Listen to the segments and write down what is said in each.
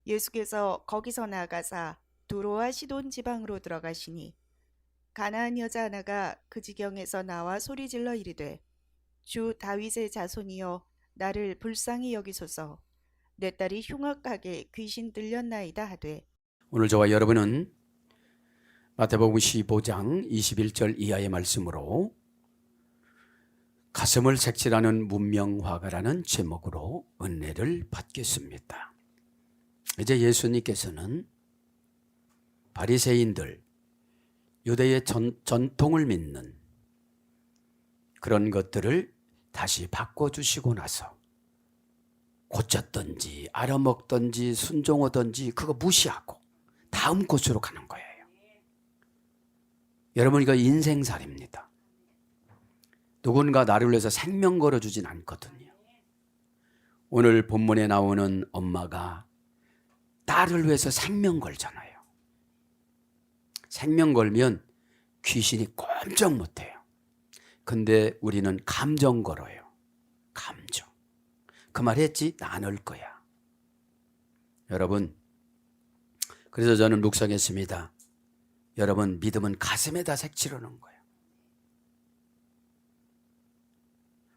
예수께서 거기서 나가사 두로와 시돈 지방으로 들어가시니 가나안 여자 하나가 그 지경에서 나와 소리질러 이르되 주 다윗의 자손이여 나를 불쌍히 여기소서. 내 딸이 흉악하게 귀신 들렸나이다 하되. 오늘 저와 여러분은 마태복음 15장 21절 이하의 말씀으로 가슴을 색칠하는 문명화가라는 제목으로 은혜를 받겠습니다. 이제 예수님께서는 바리새인들, 유대의 전통을 믿는 그런 것들을 다시 바꿔주시고 나서 고쳤든지 알아먹든지 순종하든지 그거 무시하고 다음 곳으로 가는 거예요. 여러분, 이거 인생살입니다. 누군가 나를 위해서 생명 걸어주진 않거든요. 오늘 본문에 나오는 엄마가 딸을 위해서 생명 걸잖아요. 생명 걸면 귀신이 꼼짝 못해요. 근데 우리는 감정 걸어요. 감정. 그 말 했지? 나 안 올 거야. 여러분, 그래서 저는 묵상했습니다. 여러분, 믿음은 가슴에다 색칠하는 거예요.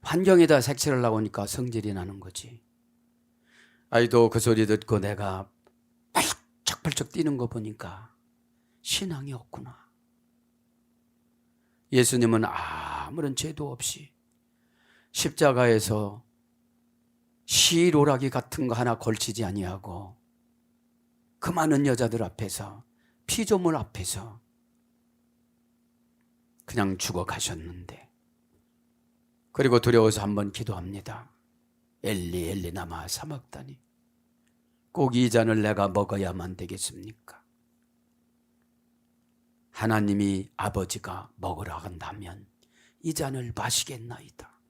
환경에다 색칠하려고 하니까 성질이 나는 거지. 아이도 그 소리 듣고 내가 펄쩍펄쩍 뛰는 거 보니까 신앙이 없구나. 예수님은 아무런 죄도 없이 십자가에서 시로라기 같은 거 하나 걸치지 아니하고 그 많은 여자들 앞에서 피조물 앞에서 그냥 죽어 가셨는데, 그리고 두려워서 한번 기도합니다. 엘리 엘리 나마 사막다니, 꼭 이 잔을 내가 먹어야만 되겠습니까? 하나님이 아버지가 먹으라 한다면 이 잔을 마시겠나이다.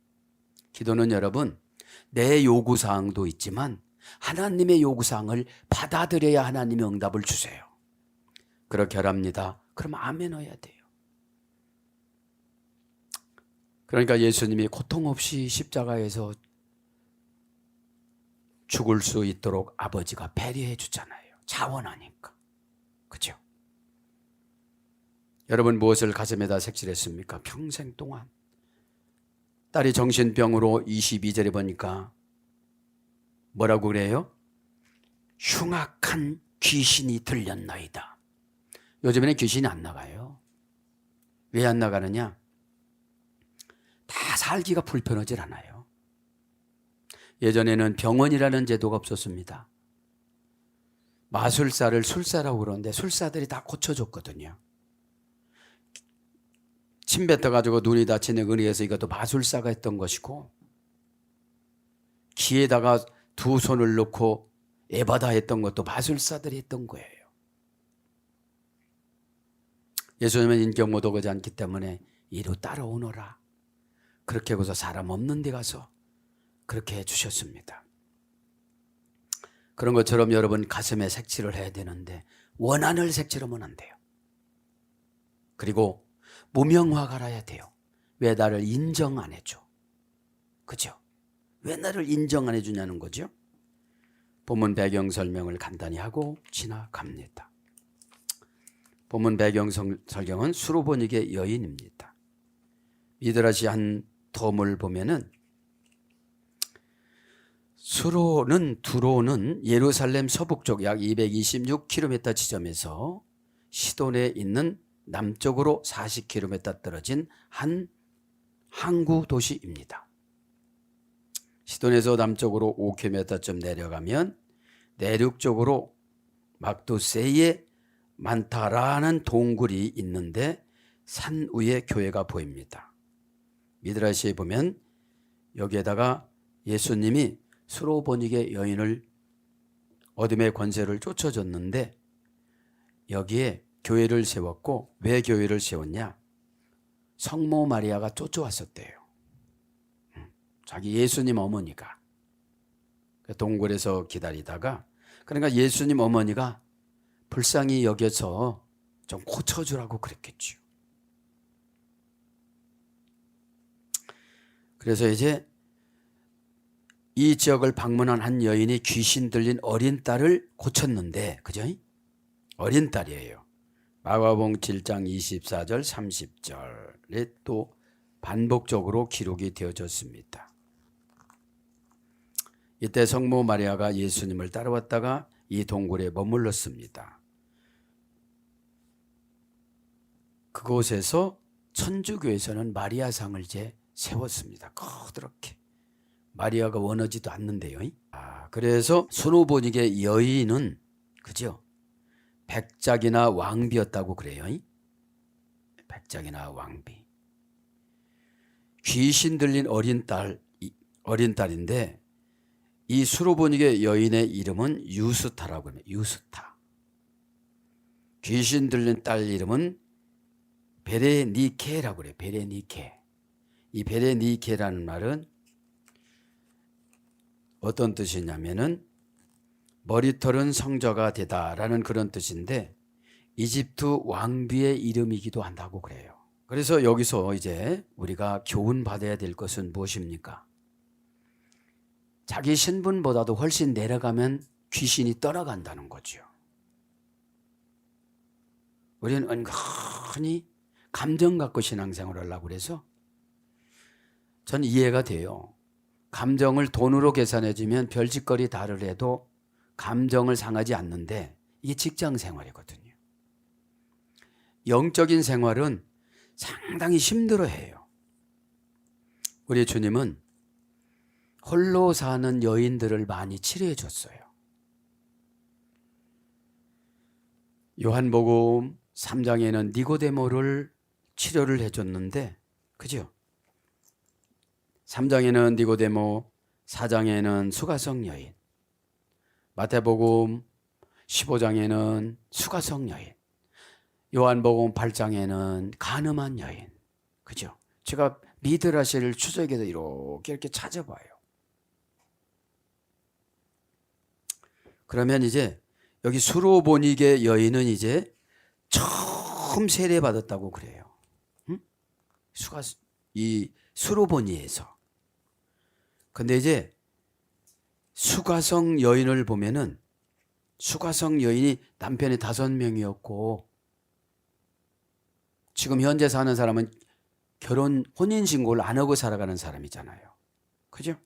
기도는 여러분, 내 요구사항도 있지만 하나님의 요구사항을 받아들여야 하나님의 응답을 주세요. 그렇게 하랍니다. 그럼 아멘 해야 돼요. 그러니까 예수님이 고통 없이 십자가에서 죽을 수 있도록 아버지가 배려해 주잖아요. 자원하니까. 그죠? 여러분, 무엇을 가슴에다 색칠했습니까? 평생 동안. 딸이 정신병으로 22절에 보니까 뭐라고 그래요? 흉악한 귀신이 들렸나이다. 요즘에는 귀신이 안 나가요. 왜 안 나가느냐? 다 살기가 불편하질 않아요. 예전에는 병원이라는 제도가 없었습니다. 마술사를 술사라고 그러는데 술사들이 다 고쳐줬거든요. 침 뱉어가지고 눈이 다치는 의리에서 이것도 마술사가 했던 것이고, 귀에다가 두 손을 넣고 에바다 했던 것도 마술사들이 했던 거예요. 예수님은 인격 모독하지 않기 때문에 이로 따라오너라. 그렇게 해서 사람 없는 데 가서 그렇게 해주셨습니다. 그런 것처럼 여러분 가슴에 색칠을 해야 되는데 원한을 색칠하면 안 돼요. 그리고 무명화가라야 돼요. 왜 나를 인정 안 해줘? 그죠? 왜 나를 인정 안 해주냐는 거죠. 본문 배경 설명을 간단히 하고 지나갑니다. 본문 배경 설경은 수로보닉의 여인입니다. 미드라시 한 덤을 보면은 두로는 예루살렘 서북쪽 약 226km 지점에서 시돈에 있는 남쪽으로 40km 떨어진 한 항구 도시입니다. 시돈에서 남쪽으로 5km쯤 내려가면 내륙 쪽으로 막두세이에 만타라는 동굴이 있는데 산 위에 교회가 보입니다. 미드라시에 보면 여기에다가 예수님이 수로보닉의 여인을 어둠의 권세를 쫓아줬는데 여기에 교회를 세웠고, 왜 교회를 세웠냐? 성모 마리아가 쫓아왔었대요. 자기 예수님 어머니가 동굴에서 기다리다가, 그러니까 예수님 어머니가 불쌍히 여겨서 좀 고쳐주라고 그랬겠죠. 그래서 이제 이 지역을 방문한 한 여인이 귀신 들린 어린 딸을 고쳤는데, 그죠? 어린 딸이에요. 마가복음 7장 24절 30절에 또 반복적으로 기록이 되어졌습니다. 이때 성모 마리아가 예수님을 따라왔다가 이 동굴에 머물렀습니다. 그곳에서 천주교에서는 마리아상을 이제 세웠습니다. 커다랗게. 마리아가 원하지도 않는데요. 그래서 수로보닉의 여인은, 그죠? 백작이나 왕비였다고 그래요. 백작이나 왕비. 귀신 들린 어린딸인데 이 수로보닉의 여인의 이름은 유스타라고 합니다. 유스타. 귀신 들린 딸 이름은 베레니케라고 그래요. 베레니케. 이 베레니케라는 말은 어떤 뜻이냐면은 머리털은 성자가 되다라는 그런 뜻인데 이집트 왕비의 이름이기도 한다고 그래요. 그래서 여기서 이제 우리가 교훈 받아야 될 것은 무엇입니까? 자기 신분보다도 훨씬 내려가면 귀신이 떠나간다는 거죠. 우리는 은근히 감정 갖고 신앙생활을 하려고 그래서 전 이해가 돼요. 감정을 돈으로 계산해주면 별짓거리 다를 해도 감정을 상하지 않는데 이게 직장 생활이거든요. 영적인 생활은 상당히 힘들어해요. 우리 주님은 홀로 사는 여인들을 많이 치료해 줬어요. 요한복음 3장에는 니고데모를 치료를 해줬는데, 그죠? 3장에는 니고데모, 4장에는 수가성 여인, 마태복음 15장에는 수가성 여인, 요한복음 8장에는 간음한 여인, 그죠? 제가 미드라시를 추적해서 이렇게 찾아봐요. 그러면 이제 여기 수로보닉의 여인은 이제 처음 세례받았다고 그래요. 응? 이 수로보니에서. 근데 이제 수가성 여인을 보면은 수가성 여인이 남편이 5명이었고 지금 현재 사는 사람은 혼인신고를 안 하고 살아가는 사람이잖아요. 그죠?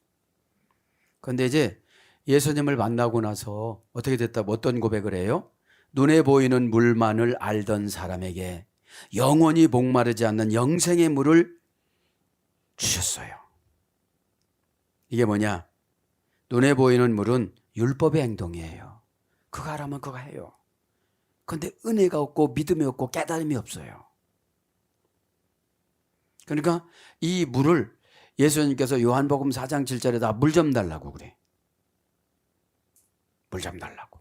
근데 이제 예수님을 만나고 나서 어떻게 됐다고 어떤 고백을 해요? 눈에 보이는 물만을 알던 사람에게 영원히 목마르지 않는 영생의 물을 주셨어요. 이게 뭐냐? 눈에 보이는 물은 율법의 행동이에요. 그거 하라면 그거 해요. 그런데 은혜가 없고 믿음이 없고 깨달음이 없어요. 그러니까 이 물을 예수님께서 요한복음 4장 7절에다 물 좀 달라고 그래. 물 좀 달라고.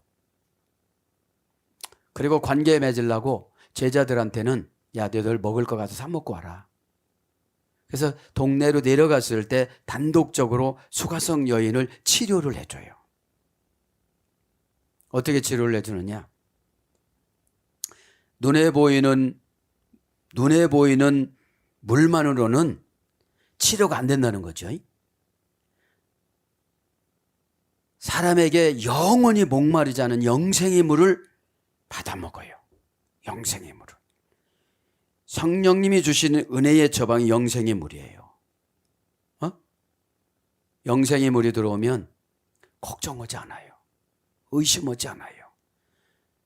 그리고 관계 맺으려고 제자들한테는 야, 너희들 먹을 거 가서 사 먹고 와라. 그래서 동네로 내려갔을 때 단독적으로 수가성 여인을 치료를 해줘요. 어떻게 치료를 해주느냐? 눈에 보이는 물만으로는 치료가 안 된다는 거죠. 사람에게 영원히 목마르지 않은 영생의 물을 받아 먹어요. 영생의 물을. 성령님이 주시는 은혜의 처방이 영생의 물이에요. 영생의 물이 들어오면 걱정하지 않아요. 의심하지 않아요.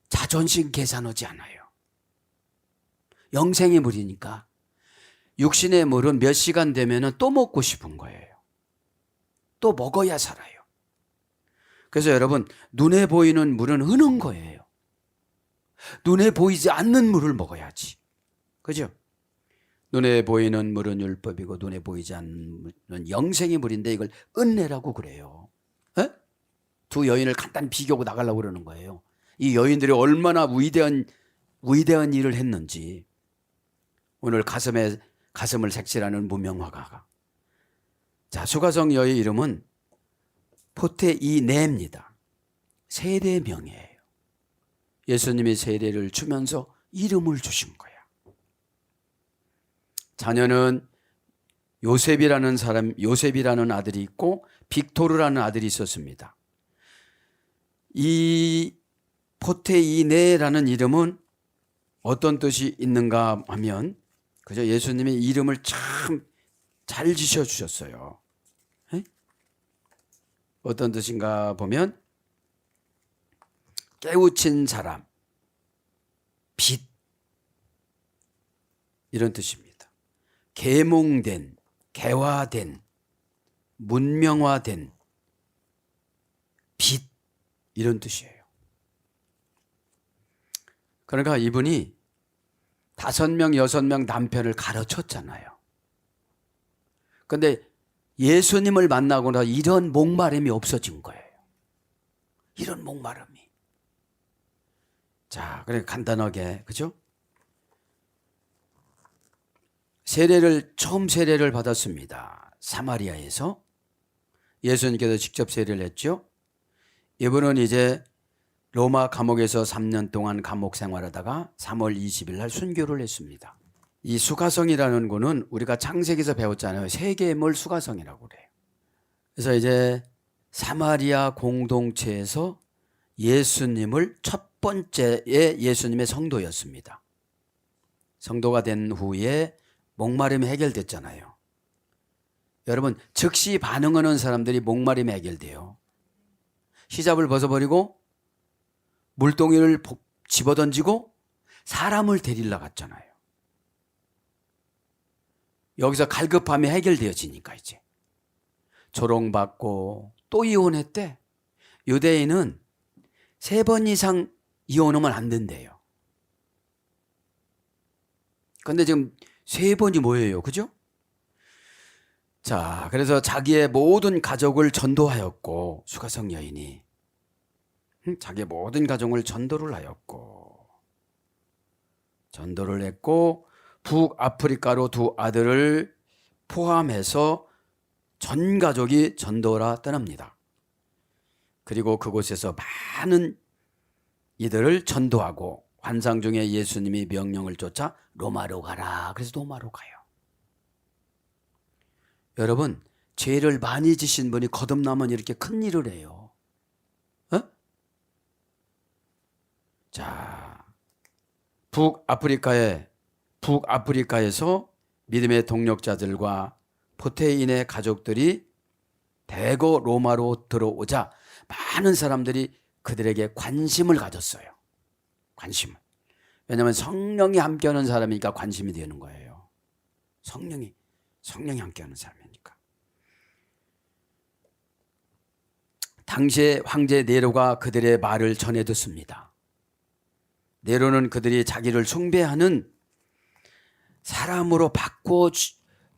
자존심 계산하지 않아요. 영생의 물이니까 육신의 물은 몇 시간 되면 또 먹고 싶은 거예요. 또 먹어야 살아요. 그래서 여러분, 눈에 보이는 물은 흐는 거예요. 눈에 보이지 않는 물을 먹어야지. 그죠? 눈에 보이는 물은 율법이고 눈에 보이지 않는 물은 영생의 물인데 이걸 은혜라고 그래요. 에? 두 여인을 간단히 비교하고 나가려고 그러는 거예요. 이 여인들이 얼마나 위대한 일을 했는지. 오늘 가슴을 색칠하는 무명화가가. 자, 수가성 여의 이름은 포테이네입니다. 세례명이에요. 예수님이 세례를 주면서 이름을 주신 거야. 자녀는 요셉이라는 아들이 있고 빅토르라는 아들이 있었습니다. 이 포테이네라는 이름은 어떤 뜻이 있는가 하면, 그죠? 예수님의 이름을 참 잘 지셔주셨어요. 에? 어떤 뜻인가 보면, 깨우친 사람, 빛, 이런 뜻입니다. 계몽된, 개화된, 문명화된 빛, 이런 뜻이에요. 그러니까 이분이 5명, 6명 남편을 가르쳤잖아요. 근데 예수님을 만나고 나서 이런 목마름이 없어진 거예요. 이런 목마름이. 자, 그래 간단하게, 그죠? 처음 세례를 받았습니다. 사마리아에서. 예수님께서 직접 세례를 했죠. 이분은 이제 로마 감옥에서 3년 동안 감옥 생활하다가 3월 20일 날 순교를 했습니다. 이 수가성이라는 거는 우리가 창세기에서 배웠잖아요. 세계물 수가성이라고 그래요. 그래서 이제 사마리아 공동체에서 예수님을 첫 번째의 예수님의 성도였습니다. 성도가 된 후에 목마름이 해결됐잖아요. 여러분, 즉시 반응하는 사람들이 목마름이 해결돼요. 히잡을 벗어버리고 물동이를 집어던지고 사람을 데리러 갔잖아요. 여기서 갈급함이 해결되어지니까 이제 조롱받고 또 이혼했대. 유대인은 3번 이상 이혼하면 안 된대요. 근데 지금 3번이 뭐예요? 그죠? 자, 그래서 자기의 모든 가족을 전도하였고, 수가성 여인이 자기의 모든 가족을 전도를 했고, 북아프리카로 2 아들을 포함해서 전 가족이 전도라 떠납니다. 그리고 그곳에서 많은 이들을 전도하고, 환상 중에 예수님이 명령을 쫓아 로마로 가라. 그래서 로마로 가요. 여러분, 죄를 많이 지신 분이 거듭나면 이렇게 큰 일을 해요. 어? 자, 북아프리카에서 믿음의 동력자들과 포테인의 가족들이 대거 로마로 들어오자 많은 사람들이 그들에게 관심을 가졌어요. 관심을. 왜냐하면 성령이 함께하는 사람이니까 관심이 되는 거예요. 성령이 함께하는 사람이니까. 당시에 황제 네로가 그들의 말을 전해 듣습니다. 네로는 그들이 자기를 숭배하는 사람으로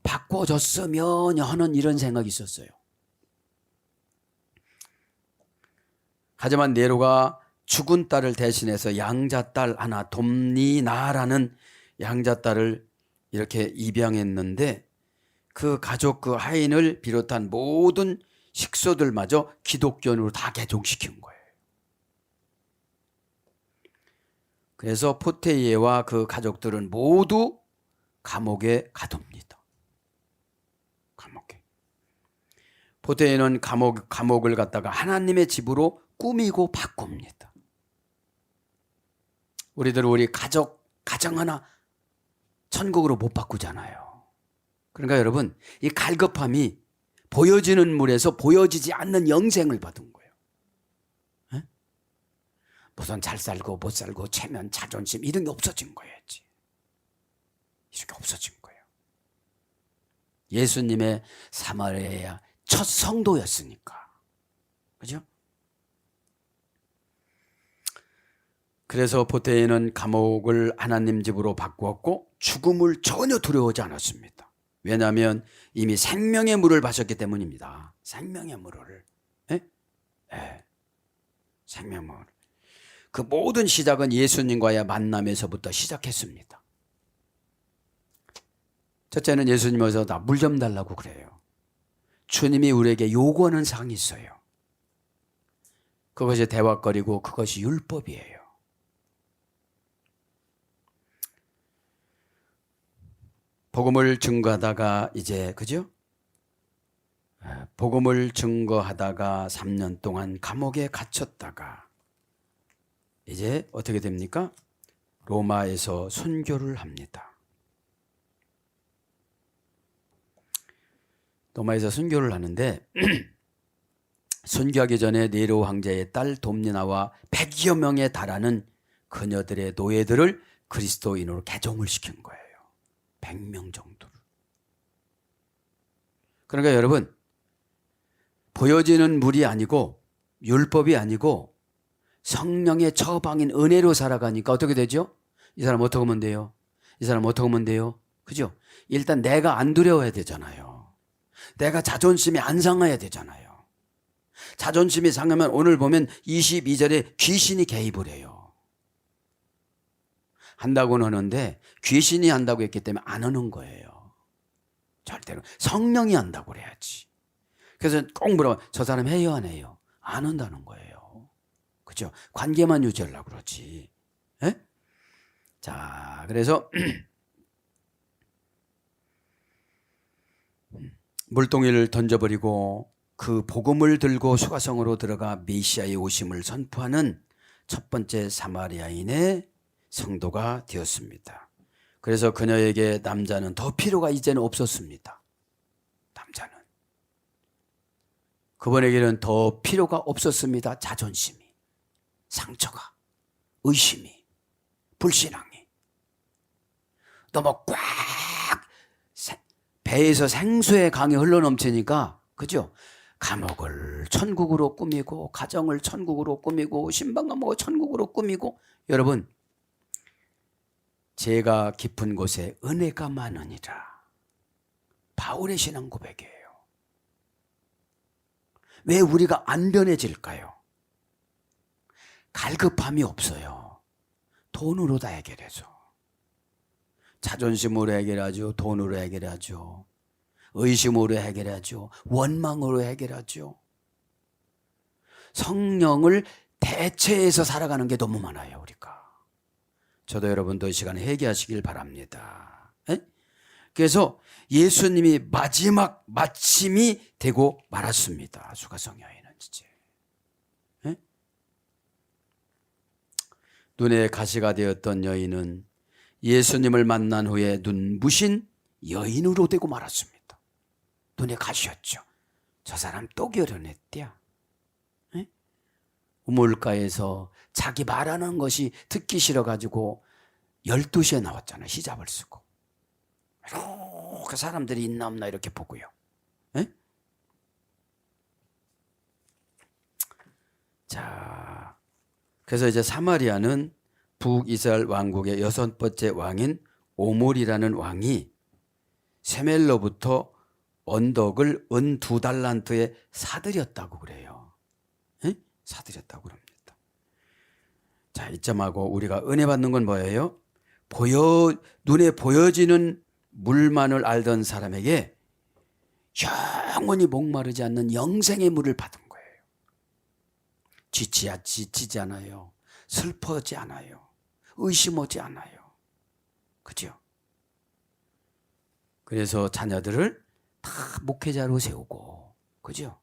바꿔줬으면 하는 이런 생각이 있었어요. 하지만 네로가 죽은 딸을 대신해서 양자딸 하나, 돔니나라는 양자딸을 이렇게 입양했는데, 그 가족, 그 하인을 비롯한 모든 식소들마저 기독교인으로 다 개종시킨 거예요. 그래서 포테이에와 그 가족들은 모두 감옥에 가둡니다. 감옥에. 포테이에는 감옥을 갖다가 하나님의 집으로 꾸미고 바꿉니다. 우리 가정 하나 천국으로 못 바꾸잖아요. 그러니까 여러분, 이 갈급함이 보여지는 물에서 보여지지 않는 영생을 받은 거예요. 에? 무슨 잘 살고 못 살고 체면 자존심 이런 게 없어진 거예요. 이렇게 없어진 거예요. 예수님의 사마리아 첫 성도였으니까. 그죠? 그래서 포테이는 감옥을 하나님 집으로 바꾸었고 죽음을 전혀 두려워하지 않았습니다. 왜냐하면 이미 생명의 물을 마셨기 때문입니다. 생명의 물을. 생명의 물. 그 모든 시작은 예수님과의 만남에서부터 시작했습니다. 첫째는 예수님에서 나 물 좀 달라고 그래요. 주님이 우리에게 요구하는 사항이 있어요. 그것이 대화거리고 그것이 복음을 증거하다가 이제 그죠? 복음을 증거하다가 3년 동안 감옥에 갇혔다가 이제 어떻게 됩니까? 로마에서 순교를 합니다. 로마에서 순교를 하는데 순교하기 전에 네로 황제의 딸 돔니나와 100여 명에 달하는 그녀들의 노예들을 그리스도인으로 개종을 시킨 거예요. 100명 정도를. 그러니까 여러분, 보여지는 물이 아니고 율법이 아니고 성령의 처방인 은혜로 살아가니까 어떻게 되죠? 이 사람 어떻게 하면 돼요? 이 사람 어떻게 하면 돼요? 그죠? 일단 내가 안 두려워야 되잖아요. 내가 자존심이 안 상해야 되잖아요. 자존심이 상하면 오늘 보면 22절에 귀신이 개입을 해요. 한다고는 하는데 귀신이 한다고 했기 때문에 안 하는 거예요. 절대로. 성령이 한다고 그래야지. 그래서 꼭 물어봐. 저 사람 해요 안 해요? 안 한다는 거예요. 그죠? 관계만 유지하려고 그러지. 에? 자, 그래서 물동이를 던져버리고 그 복음을 들고 수가성으로 들어가 메시아의 오심을 선포하는 첫 번째 사마리아인의 성도가 되었습니다. 그래서 그녀에게 남자는 더 필요가 이제는 없었습니다. 남자는. 그분에게는 더 필요가 없었습니다. 자존심이, 상처가, 의심이, 불신앙이. 너무 꽉 배에서 생수의 강이 흘러넘치니까 그죠? 감옥을 천국으로 꾸미고 가정을 천국으로 꾸미고 신방감옥을 천국으로 꾸미고 여러분 죄가 깊은 곳에 은혜가 많으니라. 바울의 신앙 고백이에요. 왜 우리가 안 변해질까요? 갈급함이 없어요. 돈으로 다 해결해서. 자존심으로 해결하죠. 돈으로 해결하죠. 의심으로 해결하죠. 원망으로 해결하죠. 성령을 대체해서 살아가는 게 너무 많아요, 우리가. 저도 여러분도 이 시간에 회개하시길 바랍니다. 에? 그래서 예수님이 마지막 마침이 되고 말았습니다. 수가성 여인은 이제. 에? 눈에 가시가 되었던 여인은 예수님을 만난 후에 눈부신 여인으로 되고 말았습니다. 눈에 가시였죠. 저 사람 또 결혼했대야. 우물가에서 자기 말하는 것이 듣기 싫어가지고 12시에 나왔잖아요. 히잡을 쓰고. 그 사람들이 있나 없나 이렇게 보고요. 에? 자, 그래서 이제 사마리아는 북이스라엘 왕국의 6번째 왕인 오몰이라는 왕이 세멜로부터 언덕을 은 2달란트에 사들였다고 그래요. 에? 사들였다고 그럽니다. 자, 이점하고 우리가 은혜 받는 건 뭐예요? 눈에 보여지는 물만을 알던 사람에게 영원히 목마르지 않는 영생의 물을 받은 거예요. 지치지 않아요. 슬퍼하지 않아요. 의심하지 않아요. 그죠? 그래서 자녀들을 다 목회자로 세우고, 그죠?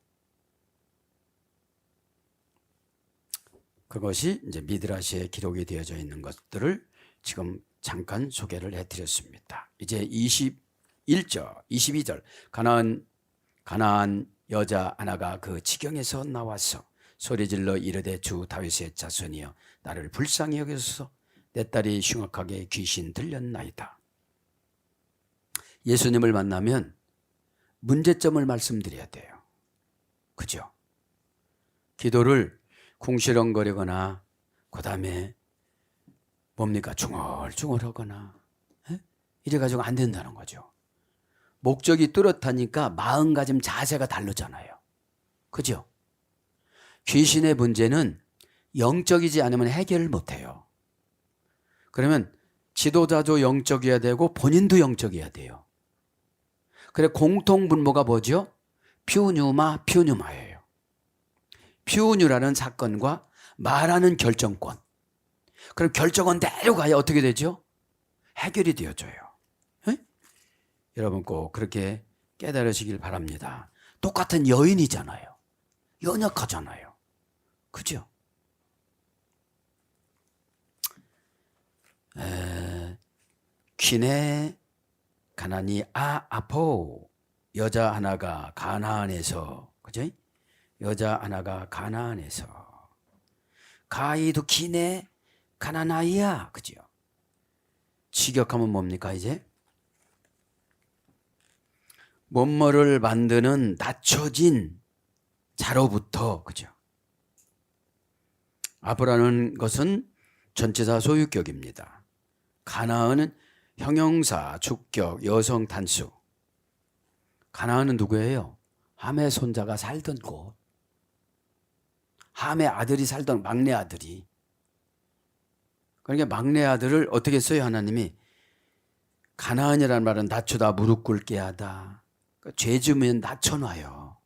그것이 이제 미드라시에 기록이 되어져 있는 것들을 지금 잠깐 소개를 해드렸습니다. 이제 21절, 22절 가나안 여자 하나가 그 지경에서 나와서 소리질러 이르되 주 다윗의 자손이여 나를 불쌍히 여기소서 내 딸이 흉악하게 귀신 들렸나이다. 예수님을 만나면 문제점을 말씀드려야 돼요. 그죠? 기도를 궁시렁거리거나 그 다음에 뭡니까? 중얼중얼하거나 이래가지고 안 된다는 거죠. 목적이 뚜렷하니까 마음가짐 자세가 다르잖아요. 그죠? 귀신의 문제는 영적이지 않으면 해결을 못해요. 그러면 지도자도 영적이어야 되고 본인도 영적이어야 돼요. 그래 공통분모가 뭐죠? 퓨뉴마예요. 퓨뉴라는 사건과 말하는 결정권. 그럼 결정은 내려가야 어떻게 되죠? 해결이 되어져요. 에? 여러분 꼭 그렇게 깨달으시길 바랍니다. 똑같은 여인이잖아요. 연약하잖아요. 그죠? 퀸의 가나니 아포, 여자 하나가 가나안에서, 그죠? 여자 하나가 가나안에서, 가이도 퀸의 가나나이야, 그죠? 직역하면 뭡니까 이제? 뭐뭐를 만드는 낮춰진 자로부터, 그죠? 아포라는 것은 전치사 소유격입니다. 가나안은 형용사, 주격, 여성 단수. 가나안은 누구예요? 함의 손자가 살던 곳. 함의 아들이 살던 막내 아들이. 그러니까 막내 아들을 어떻게 써요? 하나님이 가나안이라는 말은 낮추다, 무릎 꿇게 하다. 그러니까 죄 지으면 낮춰놔요.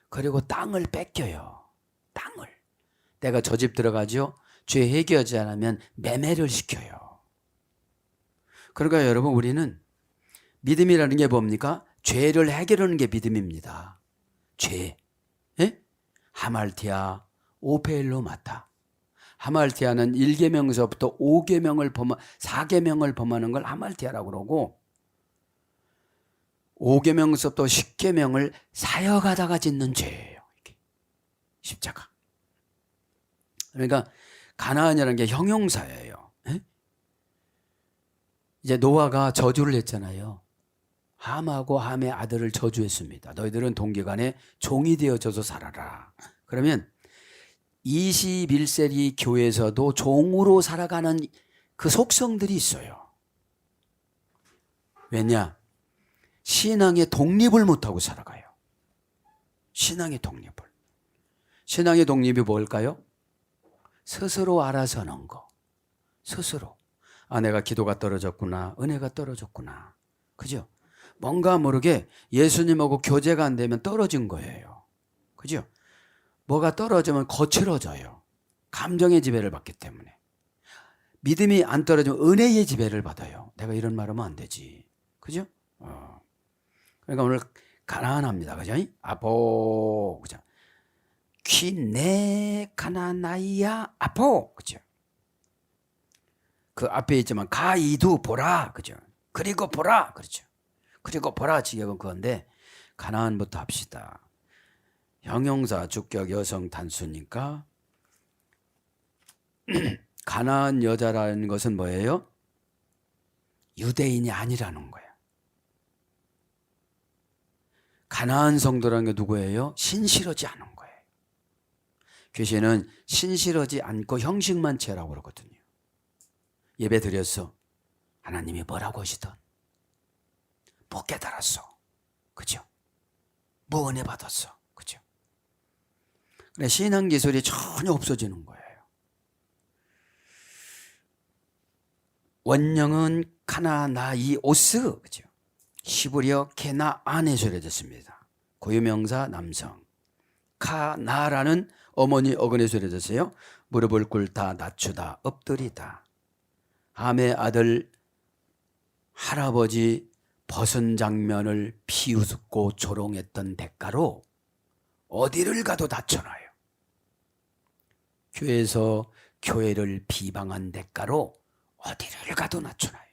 그리고 땅을 뺏겨요. 땅을. 내가 저 집 들어가죠? 죄 해결하지 않으면 매매를 시켜요. 그러니까 여러분 우리는 믿음이라는 게 뭡니까? 죄를 해결하는 게 믿음입니다. 죄. 예? 하말티아, 오페일로 마타. 하말티아는 1계명에서부터 4계명을 범하는 걸 하말티아라고 그러고 5계명에서부터 10계명을 사역하다가 짓는 죄예요. 이게. 십자가. 그러니까 가나안이라는 게 형용사예요. 에? 이제 노아가 저주를 했잖아요. 함하고 함의 아들을 저주했습니다. 너희들은 동기간에 종이 되어져서 살아라. 그러면 21세기 교회에서도 종으로 살아가는 그 속성들이 있어요. 왜냐? 신앙의 독립을 못하고 살아가요. 신앙의 독립을. 신앙의 독립이 뭘까요? 스스로 알아서 하는 거. 스스로. 아, 내가 기도가 떨어졌구나. 은혜가 떨어졌구나. 그죠? 뭔가 모르게 예수님하고 교제가 안 되면 떨어진 거예요. 그죠? 뭐가 떨어지면 거칠어져요. 감정의 지배를 받기 때문에. 믿음이 안 떨어지면 은혜의 지배를 받아요. 내가 이런 말 하면 안 되지. 그죠? 그러니까 오늘 가난합니다. 그죠? 아포. 그죠? 퀴네 가나나이야 아포. 그죠? 그 앞에 있지만 가이두 보라. 그죠? 그리고 보라. 그렇죠? 그리고 보라 직역은 그건데 가나안부터 합시다. 형용사, 주격, 여성 단수니까 가나안 여자라는 것은 뭐예요? 유대인이 아니라는 거예요. 가나안 성도라는 게 누구예요? 신실하지 않은 거예요. 귀신은 신실하지 않고 형식만 채라고 그러거든요. 예배 드렸어. 하나님이 뭐라고 하시던? 뭐 깨달았어. 그죠? 뭐 은혜 받았어. 그죠? 그래, 신앙 기술이 전혀 없어지는 거예요. 원령은 카나나이오스. 그죠? 히브리어 케나안에서 이루어졌습니다. 고유명사 남성. 카나라는 어머니 어근에서 이루어졌어요. 무릎을 꿇다, 낮추다, 엎드리다. 함의 아들 할아버지 벗은 장면을 비웃고 조롱했던 대가로 어디를 가도 낮춰놔요. 교회에서 교회를 비방한 대가로 어디를 가도 낮춰놔요.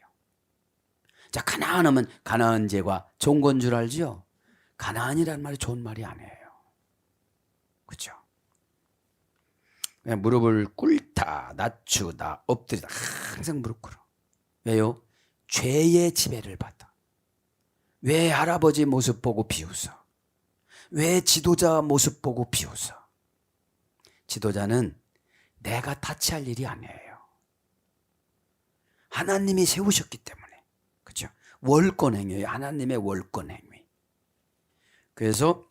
자, 가나안하면 가나안 죄가 좋은 건 줄 알죠? 가나안이라는 말이 좋은 말이 아니에요. 그렇죠? 그냥 무릎을 꿇다, 낮추다, 엎드리다 항상 무릎 꿇어. 왜요? 죄의 지배를 받아. 왜 할아버지 모습 보고 비웃어? 왜 지도자 모습 보고 비웃어? 지도자는 내가 타치할 일이 아니에요. 하나님이 세우셨기 때문에. 그렇죠? 월권 행위예요. 하나님의 월권 행위. 그래서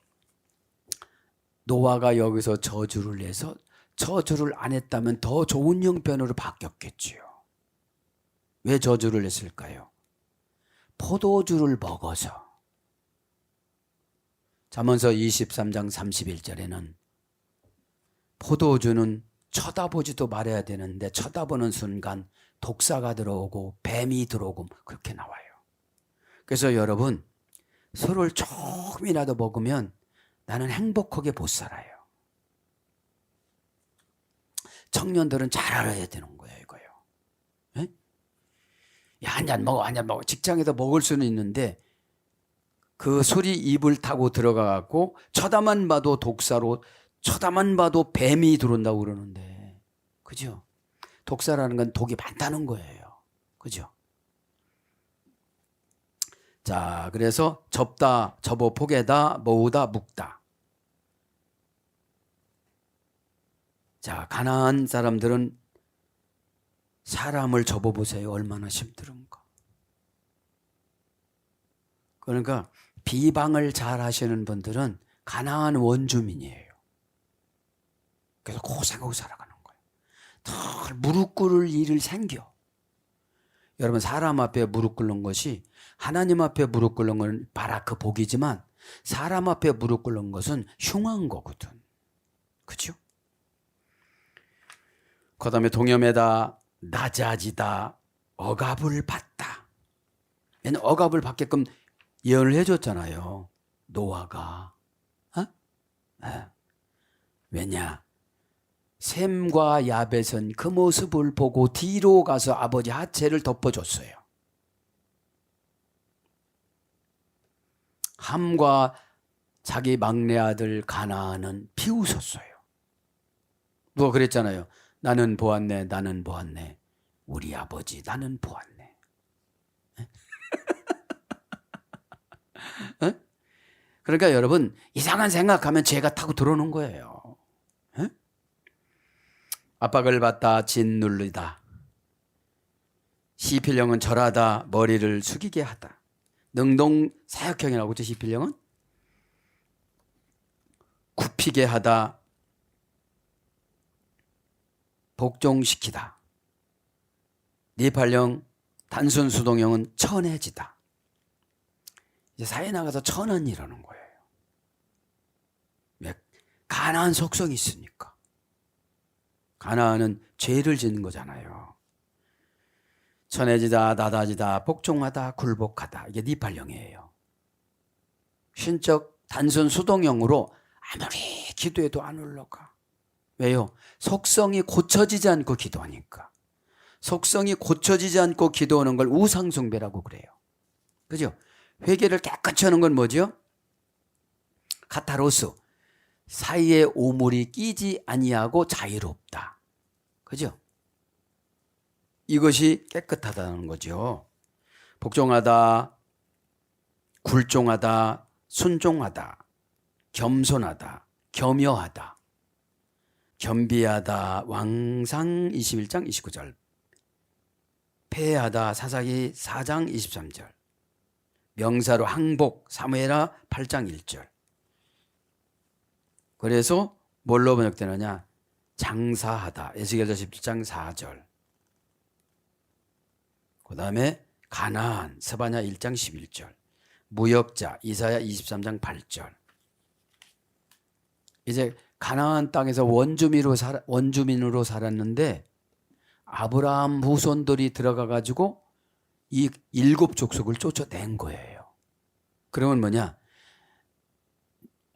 노아가 여기서 저주를 내서 저주를 안 했다면 더 좋은 형편으로 바뀌었겠지요. 왜 저주를 냈을까요? 포도주를 먹어서. 잠언서 23장 31절에는 포도주는 쳐다보지도 말아야 되는데 쳐다보는 순간 독사가 들어오고 뱀이 들어오고 그렇게 나와요. 그래서 여러분, 서로를 조금이라도 먹으면 나는 행복하게 못 살아요. 청년들은 잘 알아야 되는 거예요, 이거요. 예? 야, 한 잔 먹어, 한 잔 먹어. 직장에서 먹을 수는 있는데 그 술이 입을 타고 들어가갖고 쳐다만 봐도 독사로, 쳐다만 봐도 뱀이 들어온다고 그러는데, 그죠? 독사라는 건 독이 많다는 거예요. 그죠? 자, 그래서 접다, 접어 포개다, 모으다, 묵다. 자, 가나안 사람들은 사람을 접어보세요. 얼마나 힘든가. 그러니까 비방을 잘 하시는 분들은 가나안 원주민이에요. 그래서 고생하고 살아가는 거예요. 늘 무릎 꿇을 일을 생겨. 여러분, 사람 앞에 무릎 꿇는 것이, 하나님 앞에 무릎 꿇는 건 바라크 복이지만 사람 앞에 무릎 꿇는 것은 흉한 거거든. 그죠? 그 다음에 동염에다, 낮아지다, 억압을 받다. 얘는 억압을 받게끔 예언을 해줬잖아요. 노아가. 어? 네. 왜냐? 셈과 야벳은 그 모습을 보고 뒤로 가서 아버지 하체를 덮어줬어요. 함과 자기 막내 아들 가나안은 비웃었어요. 누가 그랬잖아요. 나는 보았네, 나는 보았네. 우리 아버지, 나는 보았네. 그러니까 여러분, 이상한 생각하면 죄가 타고 들어오는 거예요. 압박을 받다, 짓눌리다. 시필령은 절하다, 머리를 숙이게 하다. 능동 사역형이라고 그러죠, 시필령은? 굽히게 하다, 복종시키다. 니팔령, 단순 수동형은 천해지다. 이제 사회 나가서 천한 이라는 거예요. 왜? 가나안 속성이 있으니까. 가나안은 죄를 짓는 거잖아요. 천해지다, 낮아지다, 복종하다, 굴복하다. 이게 니팔령이에요. 신적 단순 수동형으로 아무리 기도해도 안 올라가. 왜요? 속성이 고쳐지지 않고 기도하니까. 속성이 고쳐지지 않고 기도하는 걸 우상숭배라고 그래요. 그죠? 회개를 깨끗이 하는 건 뭐죠? 카타로스. 사이에 오물이 끼지 아니하고 자유롭다. 그죠? 이것이 깨끗하다는 거죠. 복종하다, 굴종하다, 순종하다, 겸손하다, 겸여하다, 겸비하다, 왕상 21장 29절, 패하다, 사사기 4장 23절, 명사로 항복, 사무엘하 8장 1절. 그래서 뭘로 번역되느냐? 장사하다, 에스겔서 17장 4절. 그 다음에 가나안, 스바냐 1장 11절. 무역자, 이사야 23장 8절. 이제 가나안 땅에서 원주민으로 살았는데 아브라함 후손들이 들어가 가지고 이 7족속을 쫓아낸 거예요. 그러면 뭐냐?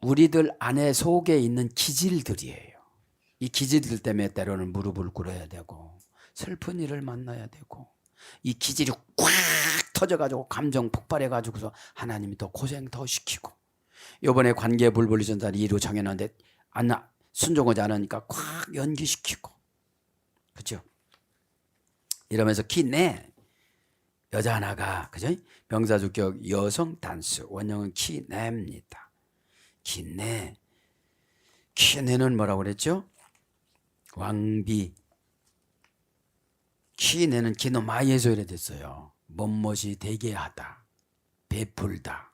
우리들 안에 속에 있는 기질들이에요. 이 기질들 때문에 때로는 무릎을 꿇어야 되고 슬픈 일을 만나야 되고 이 기질이 꽉 터져가지고 감정 폭발해가지고서 하나님이 더 고생 더 시키고 이번에 관계 불분리 전달이 이루 정해놨는데 순종하지 않으니까 꽉 연기시키고 그죠? 이러면서 키내 여자 하나가 그죠? 명사주격 여성 단수 원형은 키내입니다. 키내는 뭐라고 그랬죠? 왕비. 키내는 기노 마이에서 이래 됐어요. 멋멋이 되게 하다, 베풀다,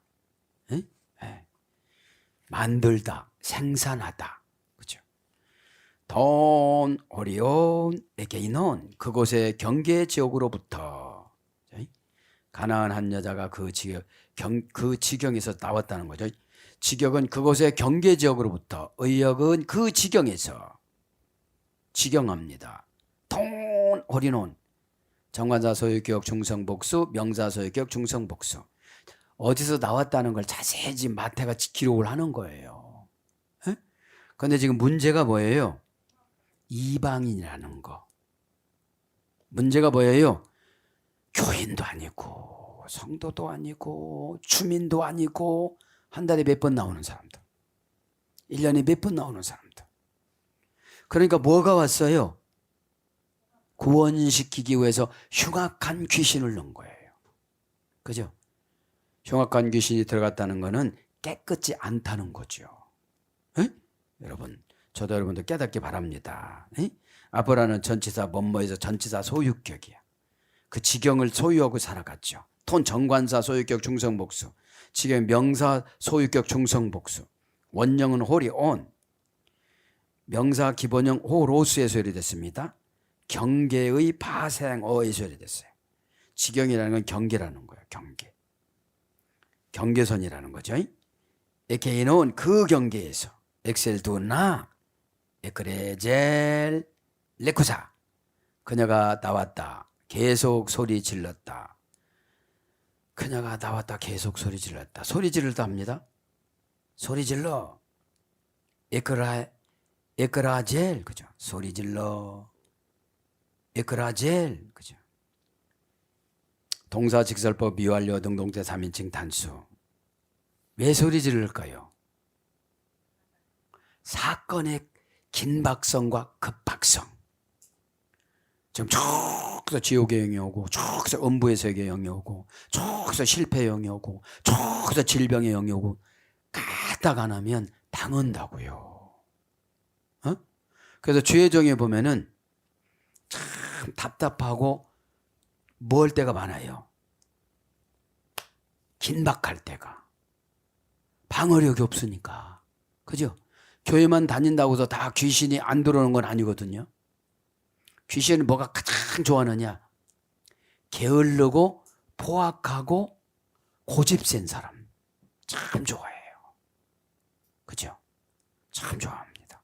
만들다, 생산하다, 그죠? 돈 어려운 에게인은 그곳의 경계 지역으로부터 가나안 한 여자가 그 지경에서 나왔다는 거죠. 지경은 그곳의 경계 지역으로부터, 의역은 그 지경에서 지경합니다. 돈 어리논 정관사 소유격 중성복수, 명사 소유격 중성복수. 어디서 나왔다는 걸 자세히 지금 마태가 기록을 하는 거예요. 그런데 지금 문제가 뭐예요? 이방인이라는 거. 문제가 뭐예요? 교인도 아니고 성도도 아니고 주민도 아니고 한 달에 몇 번 나오는 사람들, 1년에 몇 번 나오는 사람들. 그러니까 뭐가 왔어요? 구원시키기 위해서 흉악한 귀신을 넣은 거예요. 그죠? 흉악한 귀신이 들어갔다는 것은 깨끗지 않다는 거죠. 에? 여러분, 저도 여러분들 깨닫기 바랍니다. 에? 아브라는 전치사 뭐뭐에서 전치사 소유격이야. 그 지경을 소유하고 살아갔죠. 톤 정관사 소유격 중성복수, 지경 명사 소유격 중성복수, 원형은 홀이 온, 명사 기본형 호로스에서 요리됐습니다. 경계의 파생어에서 요리됐어요. 지경이라는 건 경계라는 거예요. 경계. 경계선이라는 거죠. 에케이노는 그 경계에서 엑셀두나 에크레젤 레쿠사, 그녀가 나왔다. 계속 소리 질렀다. 그녀가 나왔다. 계속 소리 질렀다. 소리 질렀다 합니다. 소리 질러. 에크라젤, 그죠? 소리 질러. 에크라젤, 그죠? 동사 직설법 미완료 능동태 3인칭 단수. 왜 소리 지를까요? 사건의 긴박성과 급박성. 지금 저기서 지옥의 영이 오고, 저기서 음부의 세계의 영이 오고, 저기서 실패의 영이 오고, 저기서 질병의 영이 오고, 가다가 나면 당한다고요. 어? 그래서 주의 정에 보면은 참 답답하고 뭐 할 때가 많아요. 긴박할 때가. 방어력이 없으니까. 그죠? 교회만 다닌다고 해서 다 귀신이 안 들어오는 건 아니거든요. 귀신은 뭐가 가장 좋아하느냐? 게을르고 포악하고 고집센 사람. 참 좋아해요. 그죠? 참 좋아합니다.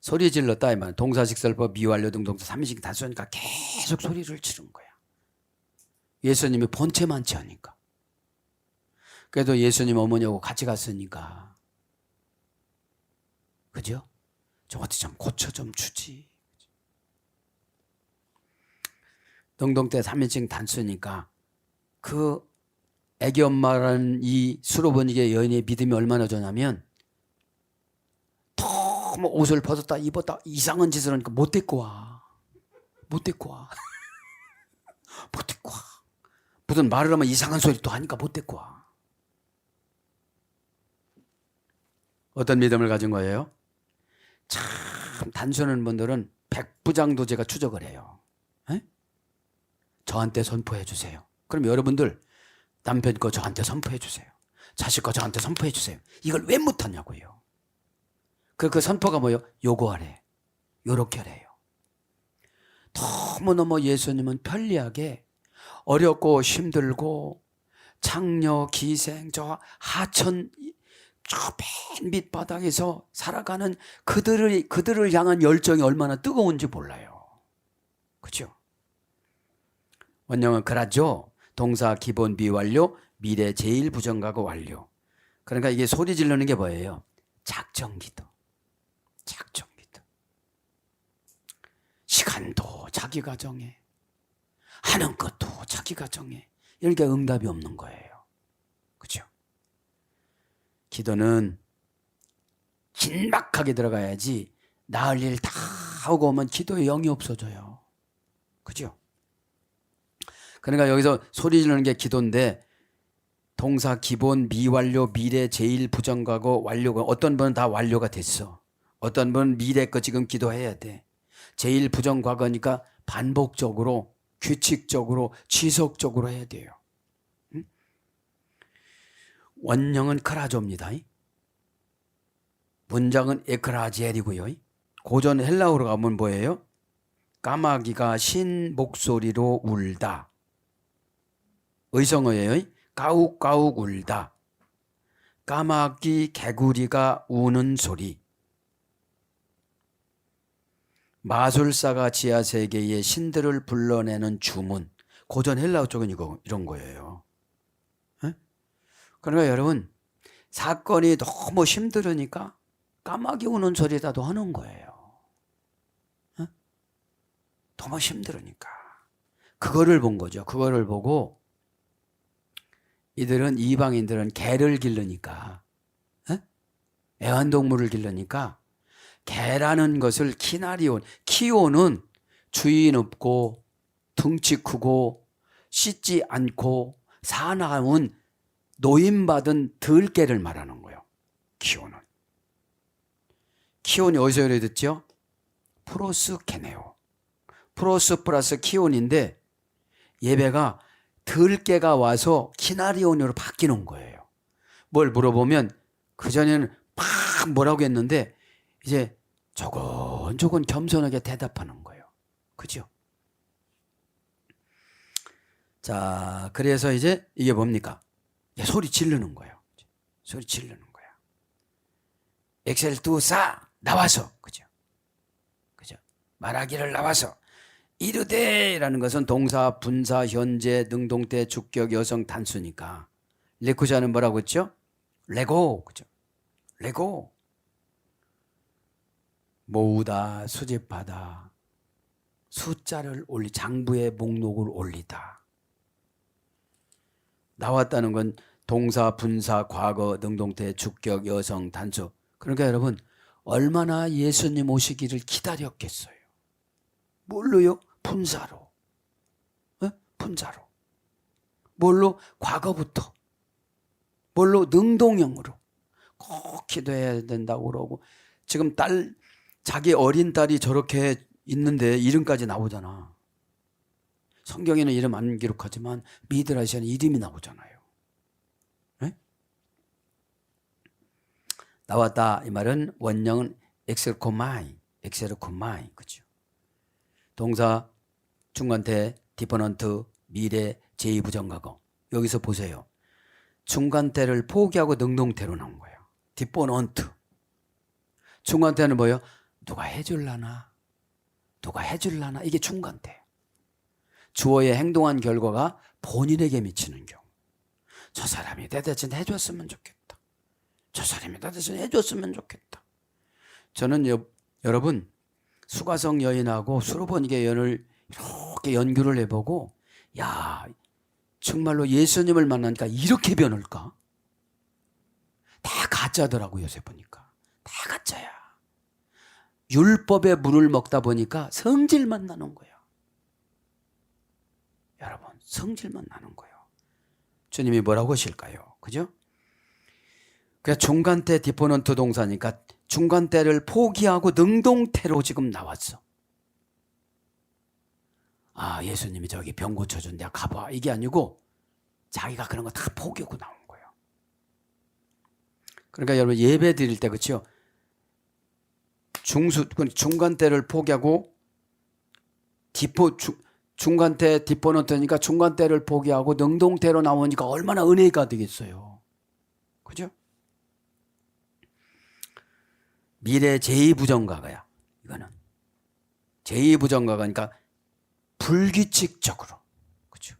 소리 질렀다 이 말. 동사식설법 미완료 등동사 3인칭 단수니까 계속 소리를 지른 거야. 예수님이 본체만치 하니까. 그래도 예수님 어머니하고 같이 갔으니까. 그죠? 저 어디 좀 고쳐 좀 주지. 능동태 3인칭 단수니까 그 애기 엄마라는 이 수로번이게 여인의 믿음이 얼마나 좋냐면 너무 옷을 벗었다 입었다 이상한 짓을 하니까 못 데리고 와. 못 데리고 와. 못 데리고 와. 무슨 말을 하면 이상한 소리 또 하니까 못 데리고 와. 어떤 믿음을 가진 거예요? 참 단순한 분들은 백부장도 제가 추적을 해요. 에? 저한테 선포해 주세요. 그럼 여러분들 남편 거 저한테 선포해 주세요. 자식 거 저한테 선포해 주세요. 이걸 왜 못하냐고요. 그 선포가 뭐예요? 요거하래. 요렇게 하래요. 너무너무 예수님은 편리하게 어렵고 힘들고 창녀, 기생, 저 하천 저 맨 밑바닥에서 살아가는 그들을 향한 열정이 얼마나 뜨거운지 몰라요. 그죠? 원형은 그라죠. 동사 기본 비완료, 미래 제일 부정가고 완료. 그러니까 이게 소리 지르는 게 뭐예요? 작정기도. 작정기도. 시간도 자기가 정해. 하는 것도 자기가 정해. 이러니까 응답이 없는 거예요. 그죠? 기도는 긴박하게 들어가야지 나을 일 다 하고 오면 기도에 영이 없어져요. 그죠? 그러니까 여기서 소리 지르는 게 기도인데 동사 기본 미완료 미래 제일 부정가고 완료가 어떤 분은 다 완료가 됐어. 어떤 분은 미래 거 지금 기도해야 돼. 제일 부정과거니까 반복적으로 규칙적으로 지속적으로 해야 돼요. 응? 원형은 크라조입니다. 문장은 에크라젤이고요. 고전 헬라어로 가면 뭐예요? 까마귀가 신 목소리로 울다. 의성어예요. 까욱까욱 울다. 까마귀 개구리가 우는 소리. 마술사가 지하세계의 신들을 불러내는 주문. 고전 헬라어 쪽은 이런 거예요. 그러니까 여러분, 사건이 너무 힘들으니까 까마귀 우는 소리라도 하는 거예요. 어? 너무 힘들으니까. 그거를 본 거죠. 그거를 보고 이방인들은 개를 기르니까, 애완동물을 기르니까 개라는 것을 키오는 주인 없고 덩치 크고 씻지 않고 사나운 노임받은 들개를 말하는 거예요. 키온이 어디서 유래됐죠? 프로스케네오. 프로스 플러스 키온인데 예배가 들개가 와서 키나리온으로 바뀌는 거예요. 뭘 물어보면 그전에는 막 뭐라고 했는데 이제 조곤조곤 겸손하게 대답하는 거예요. 그죠? 자, 그래서 이제 이게 뭡니까? 소리 지르는 거예요. 소리 지르는 거야. 엑셀2사 나와서, 그죠? 말하기를 나와서 이르되라는 것은 동사, 분사, 현재, 능동태, 주격, 여성, 단수니까 레쿠자는 뭐라고 했죠? 레고, 그죠? 레고. 모으다, 수집하다, 숫자를 장부의 목록을 올리다. 나왔다는 건 동사, 분사, 과거, 능동태, 주격, 여성, 단수. 그러니까 여러분, 얼마나 예수님 오시기를 기다렸겠어요. 뭘로요? 분사로. 분사로. 뭘로? 과거부터. 뭘로? 능동형으로. 꼭 기도해야 된다고 그러고. 지금 자기 어린 딸이 저렇게 있는데 이름까지 나오잖아. 성경에는 이름 안 기록하지만 미드라시아는 이름이 나오잖아요. 네? 나왔다 이 말은 원형은 엑셀코마이, 그죠? 동사, 중간태, 디퍼넌트, 미래, 제2부정과거. 여기서 보세요. 중간태를 포기하고 능동태로 나온 거예요. 디퍼넌트. 중간태는 뭐예요? 누가 해줄라나? 이게 중간태. 주어의 행동한 결과가 본인에게 미치는 경우. 저 사람이 내 대신 해줬으면 좋겠다. 저 사람이 내 대신 해줬으면 좋겠다. 저는 여러분 수가성 여인하고 수로보니게 여인을 이렇게 연구를 해보고 야 정말로 예수님을 만나니까 이렇게 변할까? 다 가짜더라고요. 요새 보니까 다 가짜야. 율법의 물을 먹다 보니까 성질만 나는 거예요. 여러분 성질만 나는 거예요. 주님이 뭐라고 하실까요? 그죠? 그래서 중간태 디포넌트 동사니까 중간태를 포기하고 능동태로 지금 나왔어. 아 예수님이 저기 병 고쳐준 데야 가봐 이게 아니고 자기가 그런 거 다 포기하고 나온 거예요. 그러니까 여러분 예배 드릴 때 그렇죠? 중간태를 포기하고 중간태 디포넌트니까 중간태를 포기하고 능동태로 나오니까 얼마나 은혜가 되겠어요. 그죠? 미래 제2부정과거야. 이거는 제2부정과거니까 불규칙적으로. 그죠?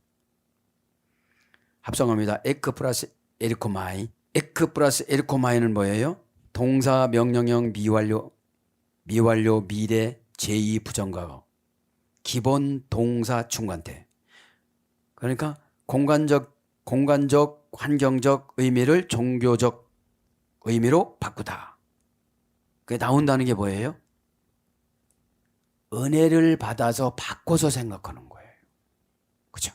합성합니다. 에크 플러스 에리코마이. 에크 플러스 에리코마이는 뭐예요? 동사 명령형 미완료 미래 제2부정과거. 기본 동사 중간태. 그러니까 공간적 환경적 의미를 종교적 의미로 바꾸다. 그게 나온다는 게 뭐예요? 은혜를 받아서 바꿔서 생각하는 거예요. 그죠?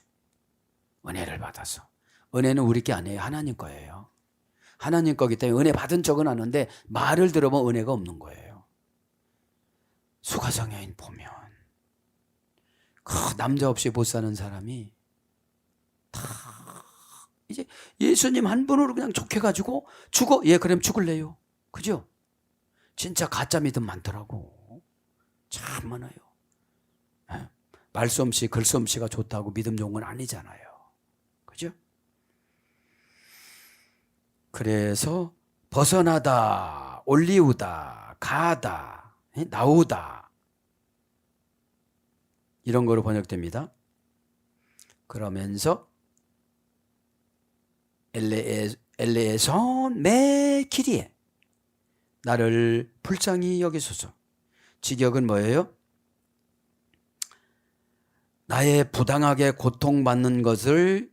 은혜를 받아서. 은혜는 우리 게 아니에요. 하나님 거예요. 하나님 거기 때문에 은혜 받은 적은 아는데 말을 들어보면 은혜가 없는 거예요. 수가성 여인 보면 그 남자 없이 못 사는 사람이 다 이제 예수님 한 분으로 그냥 족해가지고 죽어? 예, 그럼 죽을래요. 그죠? 진짜 가짜 믿음 많더라고. 참 많아요. 말솜씨, 글솜씨가 좋다고 믿음 좋은 건 아니잖아요. 그죠? 그래서 벗어나다, 올리우다, 가다, 나오다 이런 거로 번역됩니다. 그러면서 엘레에선 매 길이에 나를 불쌍히 여기소서. 직역은 뭐예요? 나의 부당하게 고통받는 것을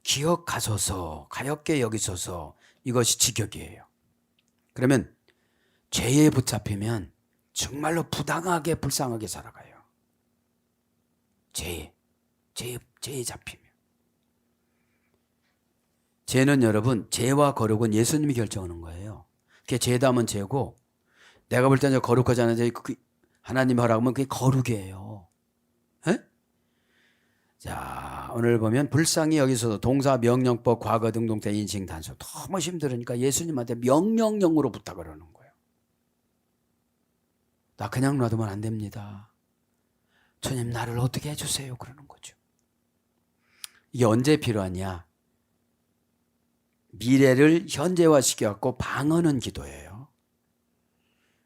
기억하소서, 가엾게 여기소서. 이것이 직역이에요. 그러면 죄에 붙잡히면 정말로 부당하게 불쌍하게 살아가요. 죄에 잡히면. 죄는 여러분, 죄와 거룩은 예수님이 결정하는 거예요. 그게 죄다면 죄고, 내가 볼 때는 거룩하지 않은 죄, 하나님 하라고 하면 그게 거룩이에요. 에? 자, 오늘 보면 불쌍히 여기서 동사, 명령법, 과거, 등동태, 인칭, 단수. 너무 힘들으니까 예수님한테 명령형으로 부탁을 하는 거예요. 나 그냥 놔두면 안 됩니다. 주님, 나를 어떻게 해주세요. 그러는 거죠. 이게 언제 필요하냐? 미래를 현재화시켜갖고 방어는 기도예요.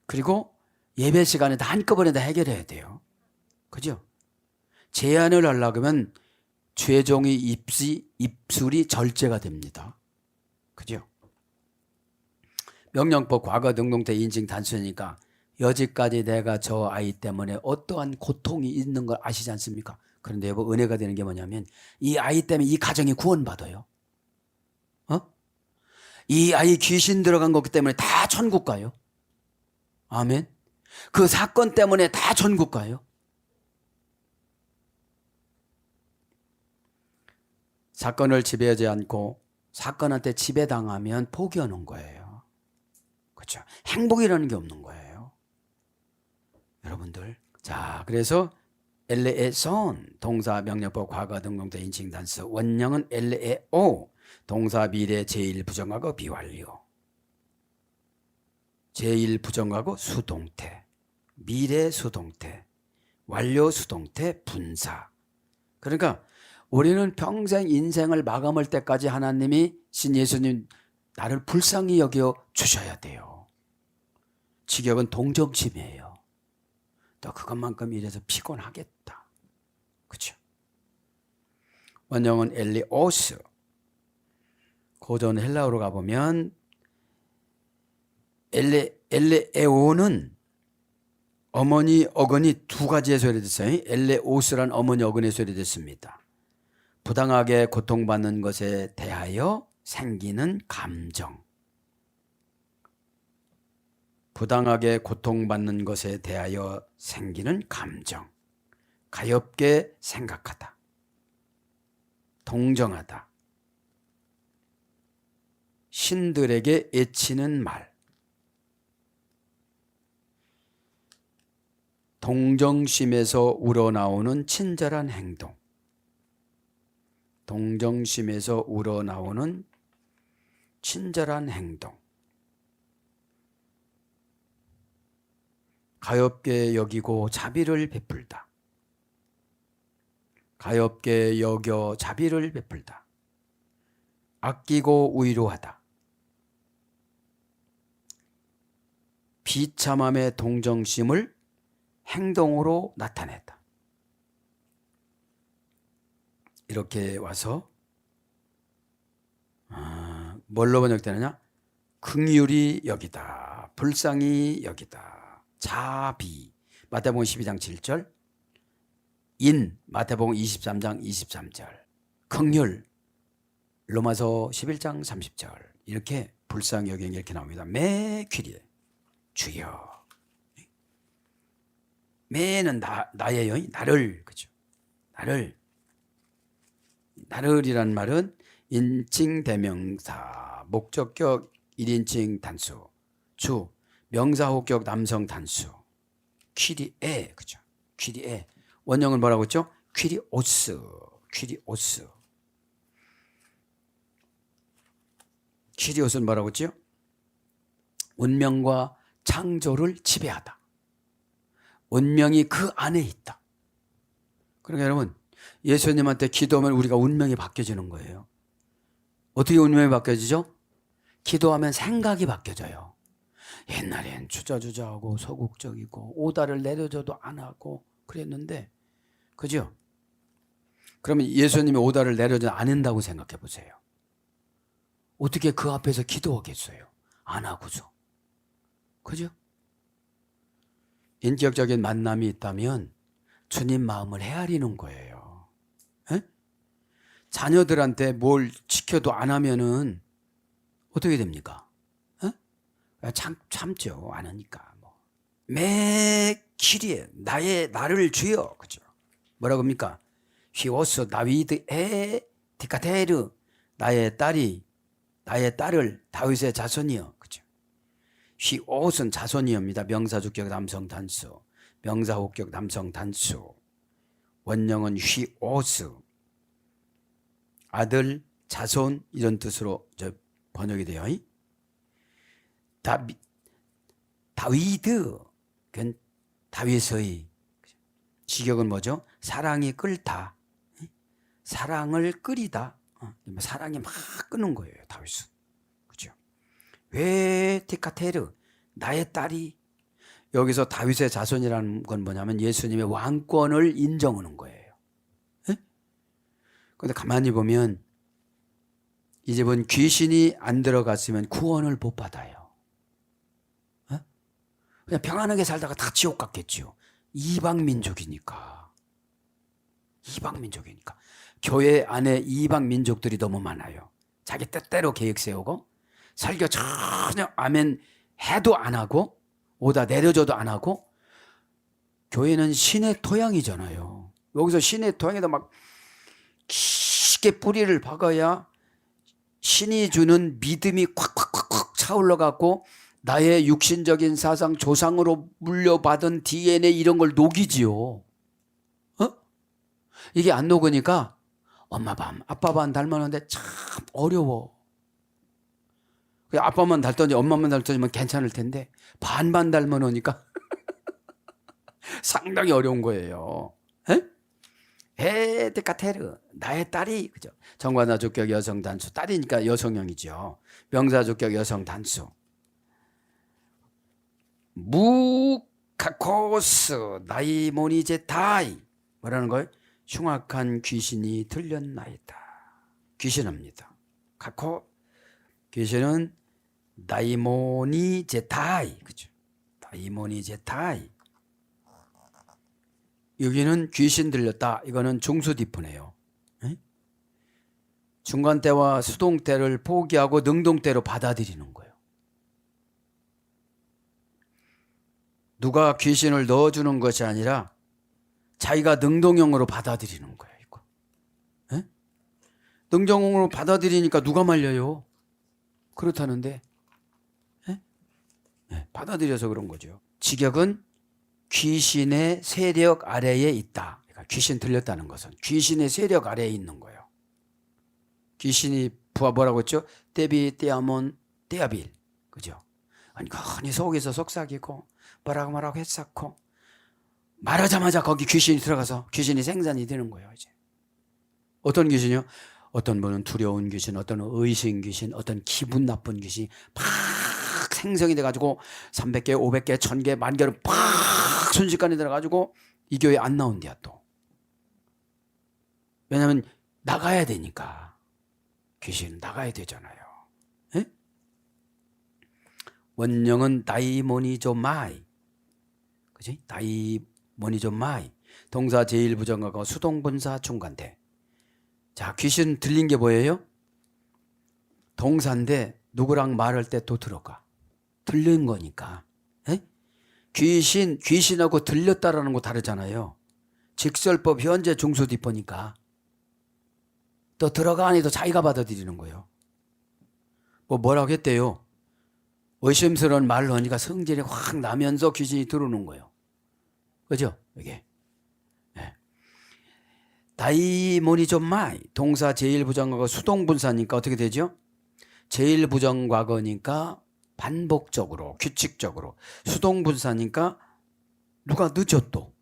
그리고 예배 시간에 다 한꺼번에 다 해결해야 돼요. 그죠? 제안을 하려고 하면 죄종의 입술이 절제가 됩니다. 그죠? 명령법, 과거, 등동태, 인칭, 단수니까 여지까지 내가 저 아이 때문에 어떠한 고통이 있는 걸 아시지 않습니까? 그런데 여보, 은혜가 되는 게 뭐냐면 이 아이 때문에 이 가정이 구원받아요. 이 아이 귀신 들어간 거기 때문에 다 천국 가요. 아멘. 그 사건 때문에 다 천국 가요. 사건을 지배하지 않고 사건한테 지배당하면 포기하는 거예요. 그렇죠? 행복이라는 게 없는 거예요. 여러분들. 자, 그래서 엘레에선 동사, 명령법, 과거, 등동태, 인칭, 단수. 원형은 엘레에오 동사, 미래, 제1 부정하고 비완료. 제1 부정하고 수동태, 미래 수동태, 완료 수동태, 분사. 그러니까 우리는 평생 인생을 마감할 때까지 하나님이 신 예수님 나를 불쌍히 여겨 주셔야 돼요. 직역은 동정심이에요. 또 그것만큼 이래서 피곤하겠다. 그렇죠? 원형은 엘리오스. 고전 헬라어로 가보면 엘레에오는 어머니 어근이 두 가지의 소리 됐어요. 엘레오스란 어머니 어근의 소리 됐습니다. 부당하게 고통받는 것에 대하여 생기는 감정. 부당하게 고통받는 것에 대하여 생기는 감정. 가엾게 생각하다. 동정하다. 신들에게 애치는 말. 동정심에서 우러나오는 친절한 행동. 동정심에서 우러나오는 친절한 행동. 가엾게 여기고 자비를 베풀다. 가엾게 여겨 자비를 베풀다. 아끼고 위로하다. 비참함의 동정심을 행동으로 나타냈다. 이렇게 와서 뭘로 번역되느냐? 긍휼히 여기다, 불쌍히 여기다, 자비. 마태복음 12장 7절, 인 마태복음 23장 23절, 긍휼 로마서 11장 30절. 이렇게 불쌍히 여기는 이렇게 나옵니다. 매 귀리에 주여. 매는 나예요. 나를. 그죠? 나를이란 말은 인칭 대명사, 목적격 1인칭 단수, 주, 명사 호격 남성 단수. 퀴리에. 그죠? 퀴리에. 원형은 뭐라고 했죠? 퀴리오스. 퀴리오스는 뭐라고 했죠? 운명과 창조를 지배하다. 운명이 그 안에 있다. 그러니까 여러분, 예수님한테 기도하면 우리가 운명이 바뀌어지는 거예요. 어떻게 운명이 바뀌어지죠? 기도하면 생각이 바뀌어져요. 옛날엔 주저주저하고 소극적이고 오다를 내려줘도 안 하고 그랬는데, 그죠? 그러면 예수님이 오다를 내려줘 안 한다고 생각해 보세요. 어떻게 그 앞에서 기도하겠어요? 안 하고서. 그죠? 인격적인 만남이 있다면 주님 마음을 헤아리는 거예요. 에? 자녀들한테 뭘 지켜도 안 하면은 어떻게 됩니까? 참죠. 안 하니까. 매 길이에 나를 주여. 그죠? 뭐라고 합니까? 히오스 다위드의 디카테르, 나의 딸을 다윗의 자손이여. 그죠? 히옷은 자손이옵니다. 명사주격 남성 단수, 명사호격 남성 단수. 원형은 히오스, 아들, 자손 이런 뜻으로 번역이 돼요. 다위드, 그건 다윗의 직역은 뭐죠? 사랑이 끓다. 사랑을 끓이다. 사랑이 막 끄는 거예요, 다윗은. 그죠? 왜 티카테르, 나의 딸이. 여기서 다윗의 자손이라는 건 뭐냐면 예수님의 왕권을 인정하는 거예요. 그런데 가만히 보면 이 집은 귀신이 안 들어갔으면 구원을 못 받아요. 그냥 평안하게 살다가 다 지옥 갔겠죠. 이방 민족이니까. 교회 안에 이방 민족들이 너무 많아요. 자기 뜻대로 계획 세우고 설교 전혀 아멘 해도 안 하고 오다 내려줘도 안 하고. 교회는 신의 토양이잖아요. 여기서 신의 토양에다 막 깊게 뿌리를 박아야 신이 주는 믿음이 콱콱콱콱 차올라갖고 나의 육신적인 사상, 조상으로 물려받은 DNA 이런 걸 녹이지요. 이게 안 녹으니까 엄마 반, 아빠 반 닮았는데 참 어려워. 아빠만 닮든지 엄마만 닮든지면 괜찮을 텐데 반반 닮아놓으니까 상당히 어려운 거예요. 에드카테르, 나의 딸이. 그죠? 정관사 주격 여성 단수, 딸이니까 여성형이죠. 명사 주격 여성 단수. 무카코스 나이모니제타이. 뭐라는 거예요? 흉악한 귀신이 들렸나이다. 귀신입니다. 카코, 귀신은 나이모니제타이. 그죠? 나이모니제타이. 여기는 귀신 들렸다. 이거는 중수디프네요. 중간대와 수동대를 포기하고 능동대로 받아들이는 거예요. 누가 귀신을 넣어주는 것이 아니라 자기가 능동형으로 받아들이는 거예요. 이거. 능동형으로 받아들이니까 누가 말려요? 그렇다는데 받아들여서 그런 거죠. 직역은 귀신의 세력 아래에 있다. 그러니까 귀신 들렸다는 것은 귀신의 세력 아래에 있는 거예요. 귀신이 뭐라고 했죠? 떼비, 떼아몬, 떼아빌. 그죠? 아니, 괜히 속에서 속삭이고 뭐라고 했었고 말하자마자 거기 귀신이 들어가서 귀신이 생산이 되는 거예요. 이제 어떤 귀신이요? 어떤 분은 두려운 귀신, 어떤 의심 귀신, 어떤 기분 나쁜 귀신이 막 생성이 돼가지고 300개, 500개, 1000개, 10,000개를 팍 순식간에 들어가지고 이 교회 안 나온대요 또. 왜냐하면 나가야 되니까. 귀신은 나가야 되잖아요. 에? 원령은 다이모니조마이. 그지? 다이모니조마이. 동사 제1부정하고 수동분사 중간대. 자, 귀신 들린 게 뭐예요? 동사인데 누구랑 말할 때 또 들어가. 들린 거니까. 에? 귀신하고 들렸다라는 거 다르잖아요. 직설법 현재 중수디퍼니까. 또 들어가 안 해도 자기가 받아들이는 거예요. 뭐라고 했대요? 의심스러운 말을 하니까 성질이 확 나면서 귀신이 들어오는 거예요. 그죠? 이게. 네. 다이모니존마이. 동사 제1부정과거 수동분사니까 어떻게 되죠? 제1부정과거니까 반복적으로, 규칙적으로. 수동분사니까 누가 늦었도.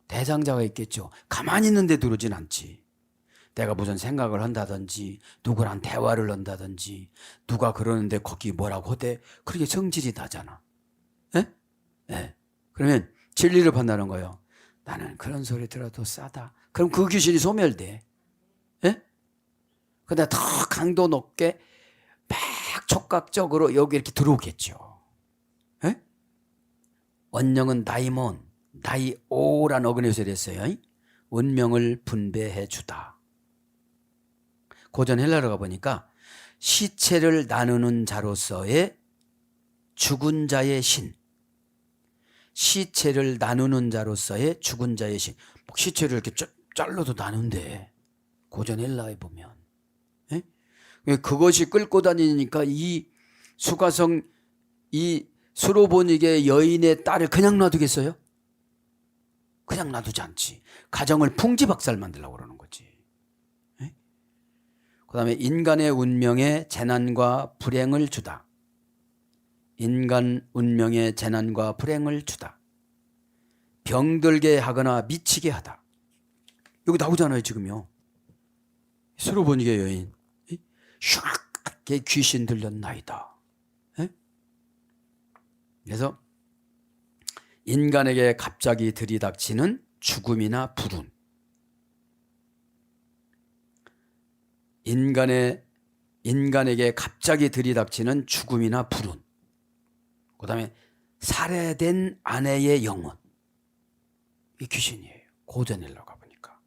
대상자가 있겠죠. 가만히 있는데 들어오진 않지. 내가 무슨 생각을 한다든지 누구랑 대화를 한다든지 누가 그러는데 거기 뭐라고 하대. 그렇게 성질이 나잖아. 예? 예. 그러면 진리를 판단하는 거예요. 나는 그런 소리 들어도 싸다. 그럼 그 귀신이 소멸돼. 예? 근데 더 강도 높게 촉각적으로 여기 이렇게 들어오겠죠. 에? 원령은 다이몬, 다이오란 어근에서 이랬어요. 운명을 분배해 주다. 고전 헬라어가 보니까 시체를 나누는 자로서의 죽은 자의 신, 시체를 나누는 자로서의 죽은 자의 신. 시체를 이렇게 잘라도 나눈대. 고전 헬라에 보면. 에? 그것이 끌고 다니니까 이 수가성, 이 수로보닉의 여인의 딸을 그냥 놔두겠어요? 그냥 놔두지 않지. 가정을 풍지박살 만들려고 그러는 거지. 그 다음에 인간의 운명에 재난과 불행을 주다. 인간 운명에 재난과 불행을 주다. 병들게 하거나 미치게 하다. 여기 나오잖아요 지금요. 수로보닉의 여인. 샥 귀신 들렸나이다. 그래서 인간에게 갑자기 들이닥치는 죽음이나 불운, 인간에게 갑자기 들이닥치는 죽음이나 불운, 그 다음에 살해된 아내의 영혼, 이 귀신이에요. 고전 헬라가 보니까.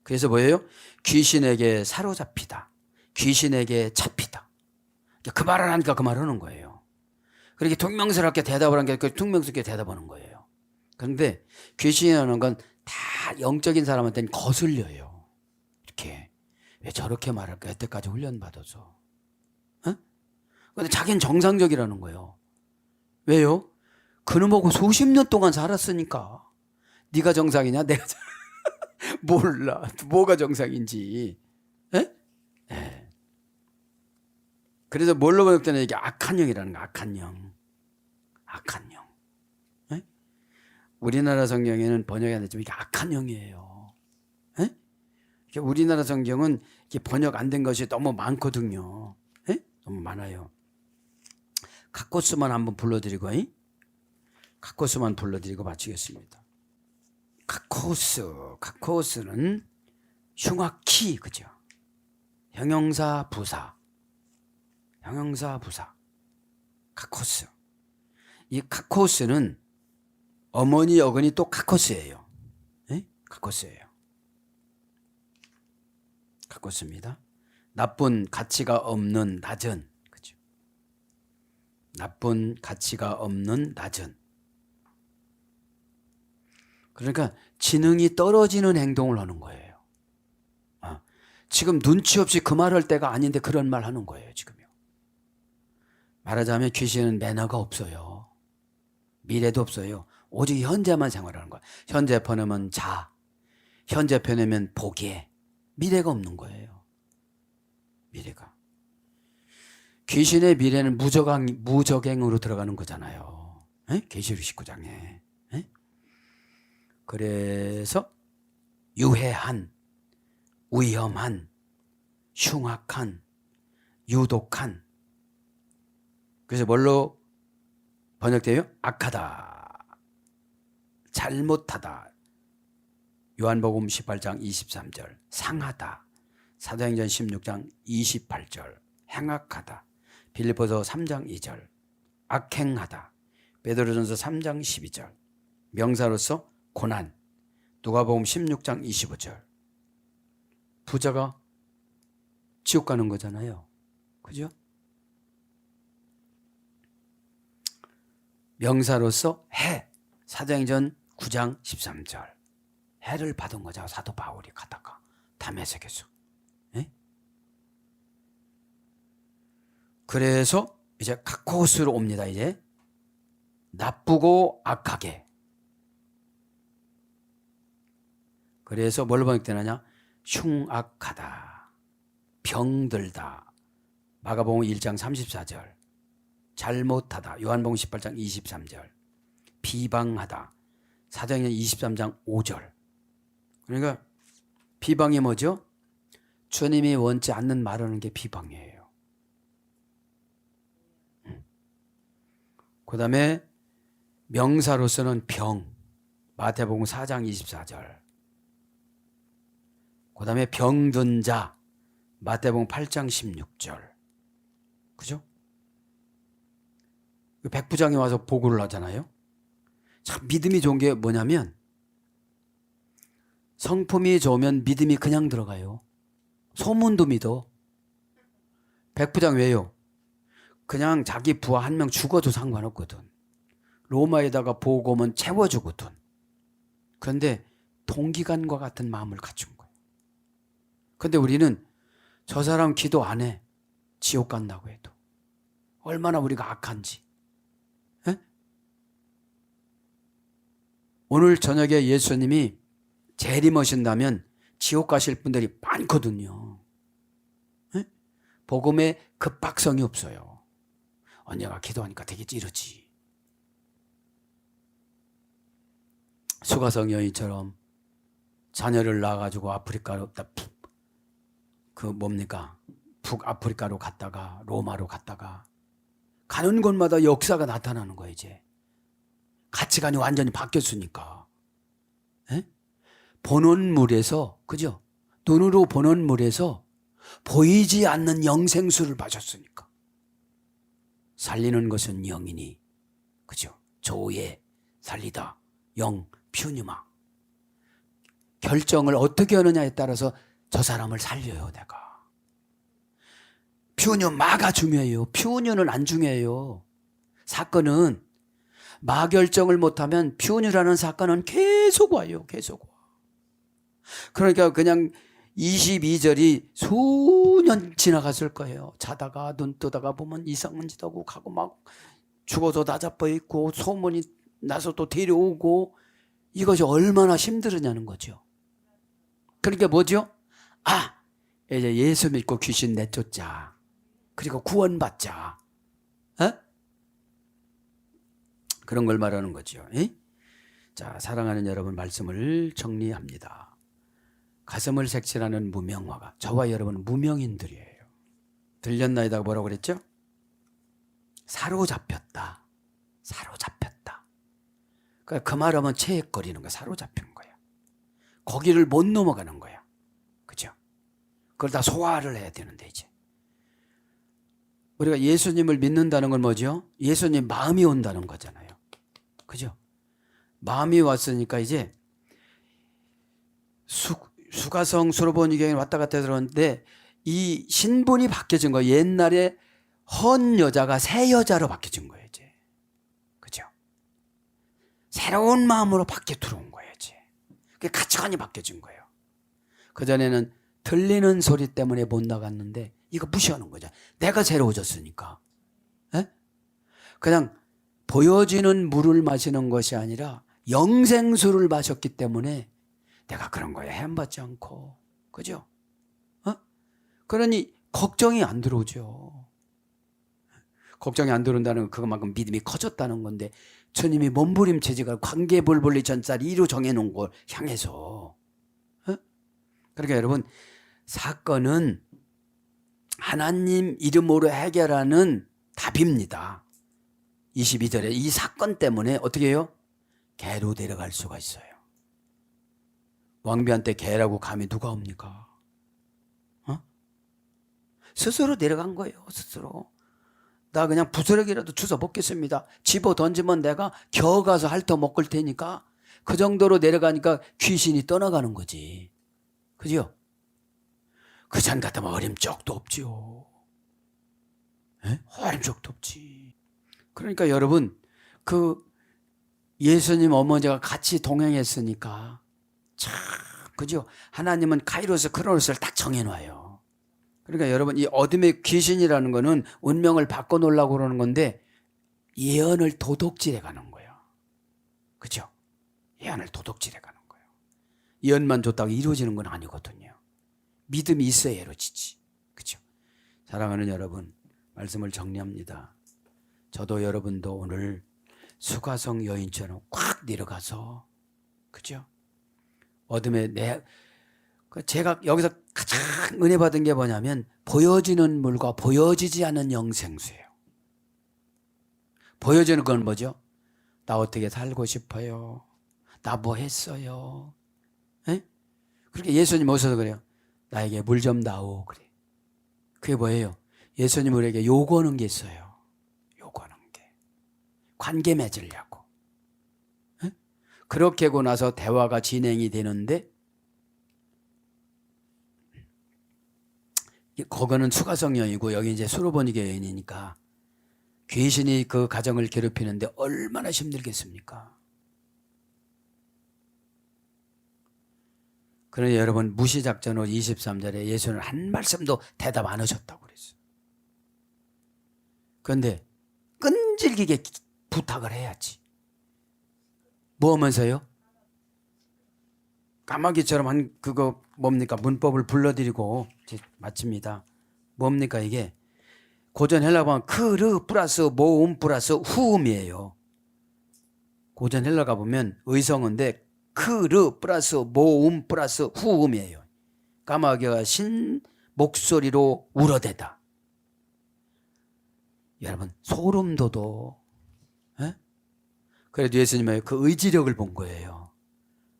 그래서 뭐예요? 귀신에게 사로잡히다, 귀신에게 잡히다. 그 말을 하니까 그 말을 하는 거예요. 그렇게 퉁명스럽게 대답을 한 게 퉁명스럽게 대답하는 거예요. 그런데 귀신이라는 건 다 영적인 사람한테는 거슬려요. 이렇게 왜 저렇게 말할까? 여태까지 훈련받아서. 근데 자기는 정상적이라는 거예요. 왜요? 그놈하고 수십 년 동안 살았으니까. 네가 정상이냐? 내가 몰라. 뭐가 정상인지. 에? 에. 그래서 뭘로 번역되냐? 이게 악한 영이라는 거야. 악한 영. 악한 영. 에? 우리나라 성경에는 번역이 안 됐지만 이게 악한 영이에요. 에? 우리나라 성경은 이게 번역 안 된 것이 너무 많거든요. 에? 너무 많아요. 카코스만 한번 불러드리고, 카코스만 불러드리고 마치겠습니다. 카코스는 흉악히, 그죠? 형용사 부사, 카코스. 이 카코스는 어머니 어근이 또 카코스예요. 카코스예요. 카코스입니다. 나쁜 가치가 없는 낮은, 그죠? 나쁜 가치가 없는 낮은. 그러니까 지능이 떨어지는 행동을 하는 거예요. 지금 눈치 없이 그 말할 때가 아닌데 그런 말 하는 거예요, 지금요. 말하자면 귀신은 매너가 없어요. 미래도 없어요. 오직 현재만 생활하는 거야. 현재 편하면 자, 현재 편하면 보게. 미래가 없는 거예요. 미래가. 귀신의 미래는 무적행으로 들어가는 거잖아요. 계시록 19장에. 그래서 유해한, 위험한, 흉악한, 유독한. 그래서 뭘로 번역돼요? 악하다, 잘못하다. 요한복음 18장 23절. 상하다. 사도행전 16장 28절. 행악하다. 빌립보서 3장 2절. 악행하다. 베드로전서 3장 12절. 명사로서 고난. 누가복음 16장 25절. 부자가 지옥 가는 거잖아요. 그죠? 명사로서 해. 사도행전 9장 13절. 해를 받은 거죠. 사도 바울이 가다가 다메섹에서. 그래서 이제 카코스로 옵니다. 이제 나쁘고 악하게. 그래서 뭘로 번역되느냐? 흉악하다, 병들다. 마가복음 1장 34절. 잘못하다. 요한복음 18장 23절. 비방하다. 사도행전 23장 5절. 그러니까 비방이 뭐죠? 주님이 원치 않는 말하는 게 비방이에요. 그 다음에 명사로서는 병. 마태복음 4장 24절. 그 다음에 병든 자. 마태복음 8장 16절. 그죠? 백부장이 와서 보고를 하잖아요. 참 믿음이 좋은 게 뭐냐면 성품이 좋으면 믿음이 그냥 들어가요. 소문도 믿어. 백부장 왜요? 그냥 자기 부하 한 명 죽어도 상관없거든. 로마에다가 보고 오면 채워주거든. 그런데 동기간과 같은 마음을 갖춘 거예요. 그런데 우리는 저 사람 기도 안 해. 지옥 간다고 해도. 얼마나 우리가 악한지. 에? 오늘 저녁에 예수님이 재림하신다면 지옥 가실 분들이 많거든요. 에? 복음에 급박성이 없어요. 언니가 기도하니까 되겠지 이러지. 수가성 여인처럼 자녀를 낳아가지고 아프리카로 북아프리카로 갔다가 로마로 갔다가 가는 곳마다 역사가 나타나는 거예요. 이제 가치관이 완전히 바뀌었으니까. 에? 보는 물에서, 그죠? 눈으로 보는 물에서 보이지 않는 영생수를 마셨으니까. 살리는 것은 영이니, 그죠? 조에 살리다 영 퓨뉴마. 결정을 어떻게 하느냐에 따라서 저 사람을 살려요. 내가. 퓨뉴마가 중요해요. 퓨뉴는 안 중요해요. 사건은 마 결정을 못하면 퓨뉴라는 사건은 계속 와요. 계속 와. 그러니까 그냥 22절이 수년 지나갔을 거예요. 자다가 눈 뜨다가 보면 이상한 짓 하고 가고 막 죽어도 나자빠 있고 소문이 나서 또 데려오고 이것이 얼마나 힘들으냐는 거죠. 그러니까 뭐죠? 이제 예수 믿고 귀신 내쫓자. 그리고 구원받자. 에? 그런 걸 말하는 거죠. 에? 자, 사랑하는 여러분, 말씀을 정리합니다. 가슴을 색칠하는 무명화가, 저와 여러분은 무명인들이에요. 들렸나이다 뭐라고 그랬죠? 사로잡혔다. 사로잡혔다. 그 말하면 체액거리는 거야. 사로잡힌 거야. 거기를 못 넘어가는 거야. 그죠? 그걸 다 소화를 해야 되는데 이제. 우리가 예수님을 믿는다는 건 뭐죠? 예수님 마음이 온다는 거잖아요. 그죠? 마음이 왔으니까 이제 수가성 수로보니경에 왔다 갔다 들었는데 이 신분이 바뀌어진 거예요. 옛날에 헌 여자가 새 여자로 바뀌어진 거예요. 이제. 그죠? 새로운 마음으로 바뀌어 들어온 거예요. 이제. 그게 가치관이 바뀌어진 거예요. 그전에는 들리는 소리 때문에 못 나갔는데 이거 무시하는 거죠. 내가 새로워졌으니까. 에? 그냥 보여지는 물을 마시는 것이 아니라 영생수를 마셨기 때문에 내가 그런 거에 해안받지 않고. 그죠? 그러니 걱정이 안 들어오죠. 걱정이 안 들어온다는 건 그것만큼 믿음이 커졌다는 건데 주님이 몸부림체지가 관계불분리 전자를 2로 정해놓은 걸 향해서. 그러니까 여러분, 사건은 하나님 이름으로 해결하는 답입니다. 22절에 이 사건 때문에 어떻게 해요? 개로 내려갈 수가 있어요. 왕비한테 개라고 감히 누가 옵니까? 스스로 내려간 거예요. 스스로. 나 그냥 부스러기라도 주워 먹겠습니다. 집어 던지면 내가 겨가서 핥아 먹을 테니까. 그 정도로 내려가니까 귀신이 떠나가는 거지. 그죠? 그 전 같으면 어림쩍도 없지요. 어림쩍도 없지. 그러니까 여러분, 그 예수님 어머니가 같이 동행했으니까 참, 그죠? 하나님은 카이로스 크로노스를 딱 정해놔요. 그러니까 여러분, 이 어둠의 귀신이라는 거는 운명을 바꿔놓으려고 그러는 건데 예언을 도둑질해 가는 거예요. 그죠? 예언을 도둑질해 가는 거예요. 예언만 줬다고 이루어지는 건 아니거든요. 믿음이 있어야 이루어지지. 그죠? 사랑하는 여러분, 말씀을 정리합니다. 저도 여러분도 오늘 수가성 여인처럼 꽉 내려가서, 그죠? 어둠에 제가 여기서 가장 은혜 받은 게 뭐냐면 보여지는 물과 보여지지 않는 영생수예요. 보여지는 건 뭐죠? 나 어떻게 살고 싶어요? 나 뭐 했어요? 에? 그렇게 예수님 오셔서 그래요. 나에게 물 좀 다오. 그래. 그게 뭐예요? 예수님 우리에게 요구하는 게 있어요. 요구하는 게. 관계 맺으려고. 에? 그렇게 하고 나서 대화가 진행이 되는데 그거는 추가성 여인이고 여기 이제 수로보니게 여인이니까 귀신이 그 가정을 괴롭히는데 얼마나 힘들겠습니까? 그러니 여러분 무시작전으로 23절에 예수는 한 말씀도 대답 안 하셨다고 그랬어요. 그런데 끈질기게 부탁을 해야지. 뭐 하면서요? 까마귀처럼 한 그거 뭡니까? 문법을 불러드리고 마칩니다. 뭡니까 이게? 고전 헬라어 보면 크르 플러스 모음 플러스 후음이에요. 고전 헬라가 보면 의성어인데 크르 플러스 모음 플러스 후음이에요. 까마귀가 신 목소리로 울어대다. 여러분 소름 돋어. 에? 그래도 예수님은 그 의지력을 본 거예요.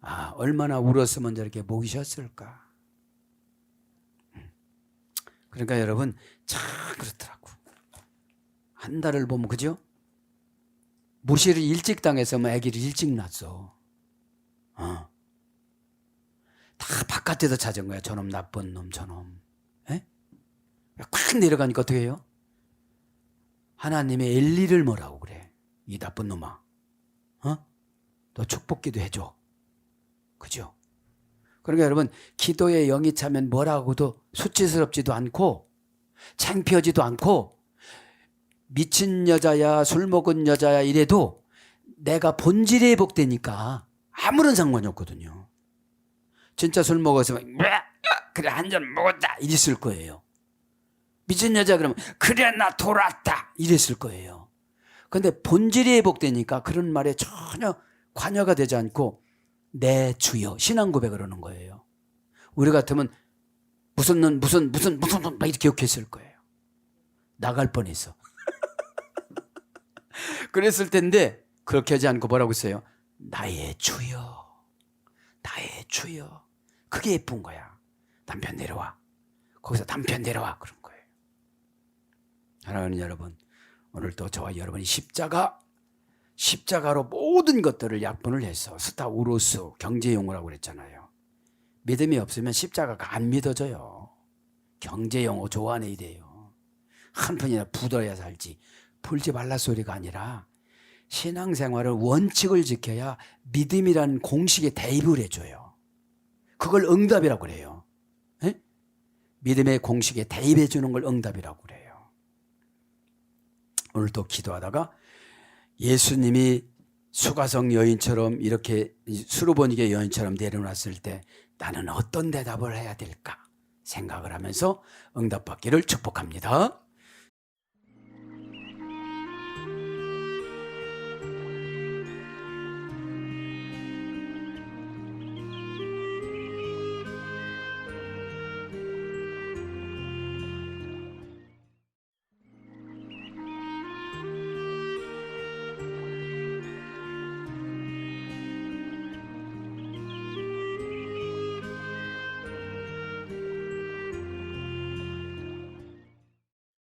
아, 얼마나 울었으면 저렇게 목이 쉬었을까. 그러니까 여러분 참 그렇더라고. 한 달을 보면 그죠? 무시를 일찍 당해서 아기를 일찍 낳았어. 다 바깥에서 찾은 거야. 저놈 나쁜 놈 저놈. 에? 꽉 내려가니까 어떻게 해요? 하나님의 엘리를 뭐라고 그래? 이 나쁜 놈아. 너 축복기도 해줘. 그죠? 그러니까 여러분 기도에 영이 차면 뭐라고도 수치스럽지도 않고 창피하지도 않고 미친 여자야 술 먹은 여자야 이래도 내가 본질에 회복되니까 아무런 상관이 없거든요. 진짜 술 먹었으면 그래 한 잔 먹었다 이랬을 거예요. 미친 여자 그러면 그래 나 돌았다 이랬을 거예요. 그런데 본질이 회복되니까 그런 말에 전혀 관여가 되지 않고 내 주여 신앙 고백을 하는 거예요. 우리 같으면 무슨 막 이렇게 욕했을 거예요. 나갈 뻔했어. 그랬을 텐데 그렇게 하지 않고 뭐라고 했어요? 나의 주여 나의 주여. 그게 예쁜 거야. 남편 내려와. 거기서 남편 내려와 그런 거예요. 사랑하는 여러분 오늘도 저와 여러분이 십자가로 모든 것들을 약분을 해서 스타우로스 경제용어라고 그랬잖아요. 믿음이 없으면 십자가가 안 믿어져요. 경제용어 좋아하네 이래요. 한 푼이나 부덜어야 살지 풀지 말라 소리가 아니라 신앙생활을 원칙을 지켜야 믿음이라는 공식에 대입을 해줘요. 그걸 응답이라고 그래요. 에? 믿음의 공식에 대입해 주는 걸 응답이라고 그래요. 오늘도 기도하다가 예수님이 수가성 여인처럼 이렇게 수로보니게 여인처럼 내려놨을 때 나는 어떤 대답을 해야 될까 생각을 하면서 응답받기를 축복합니다.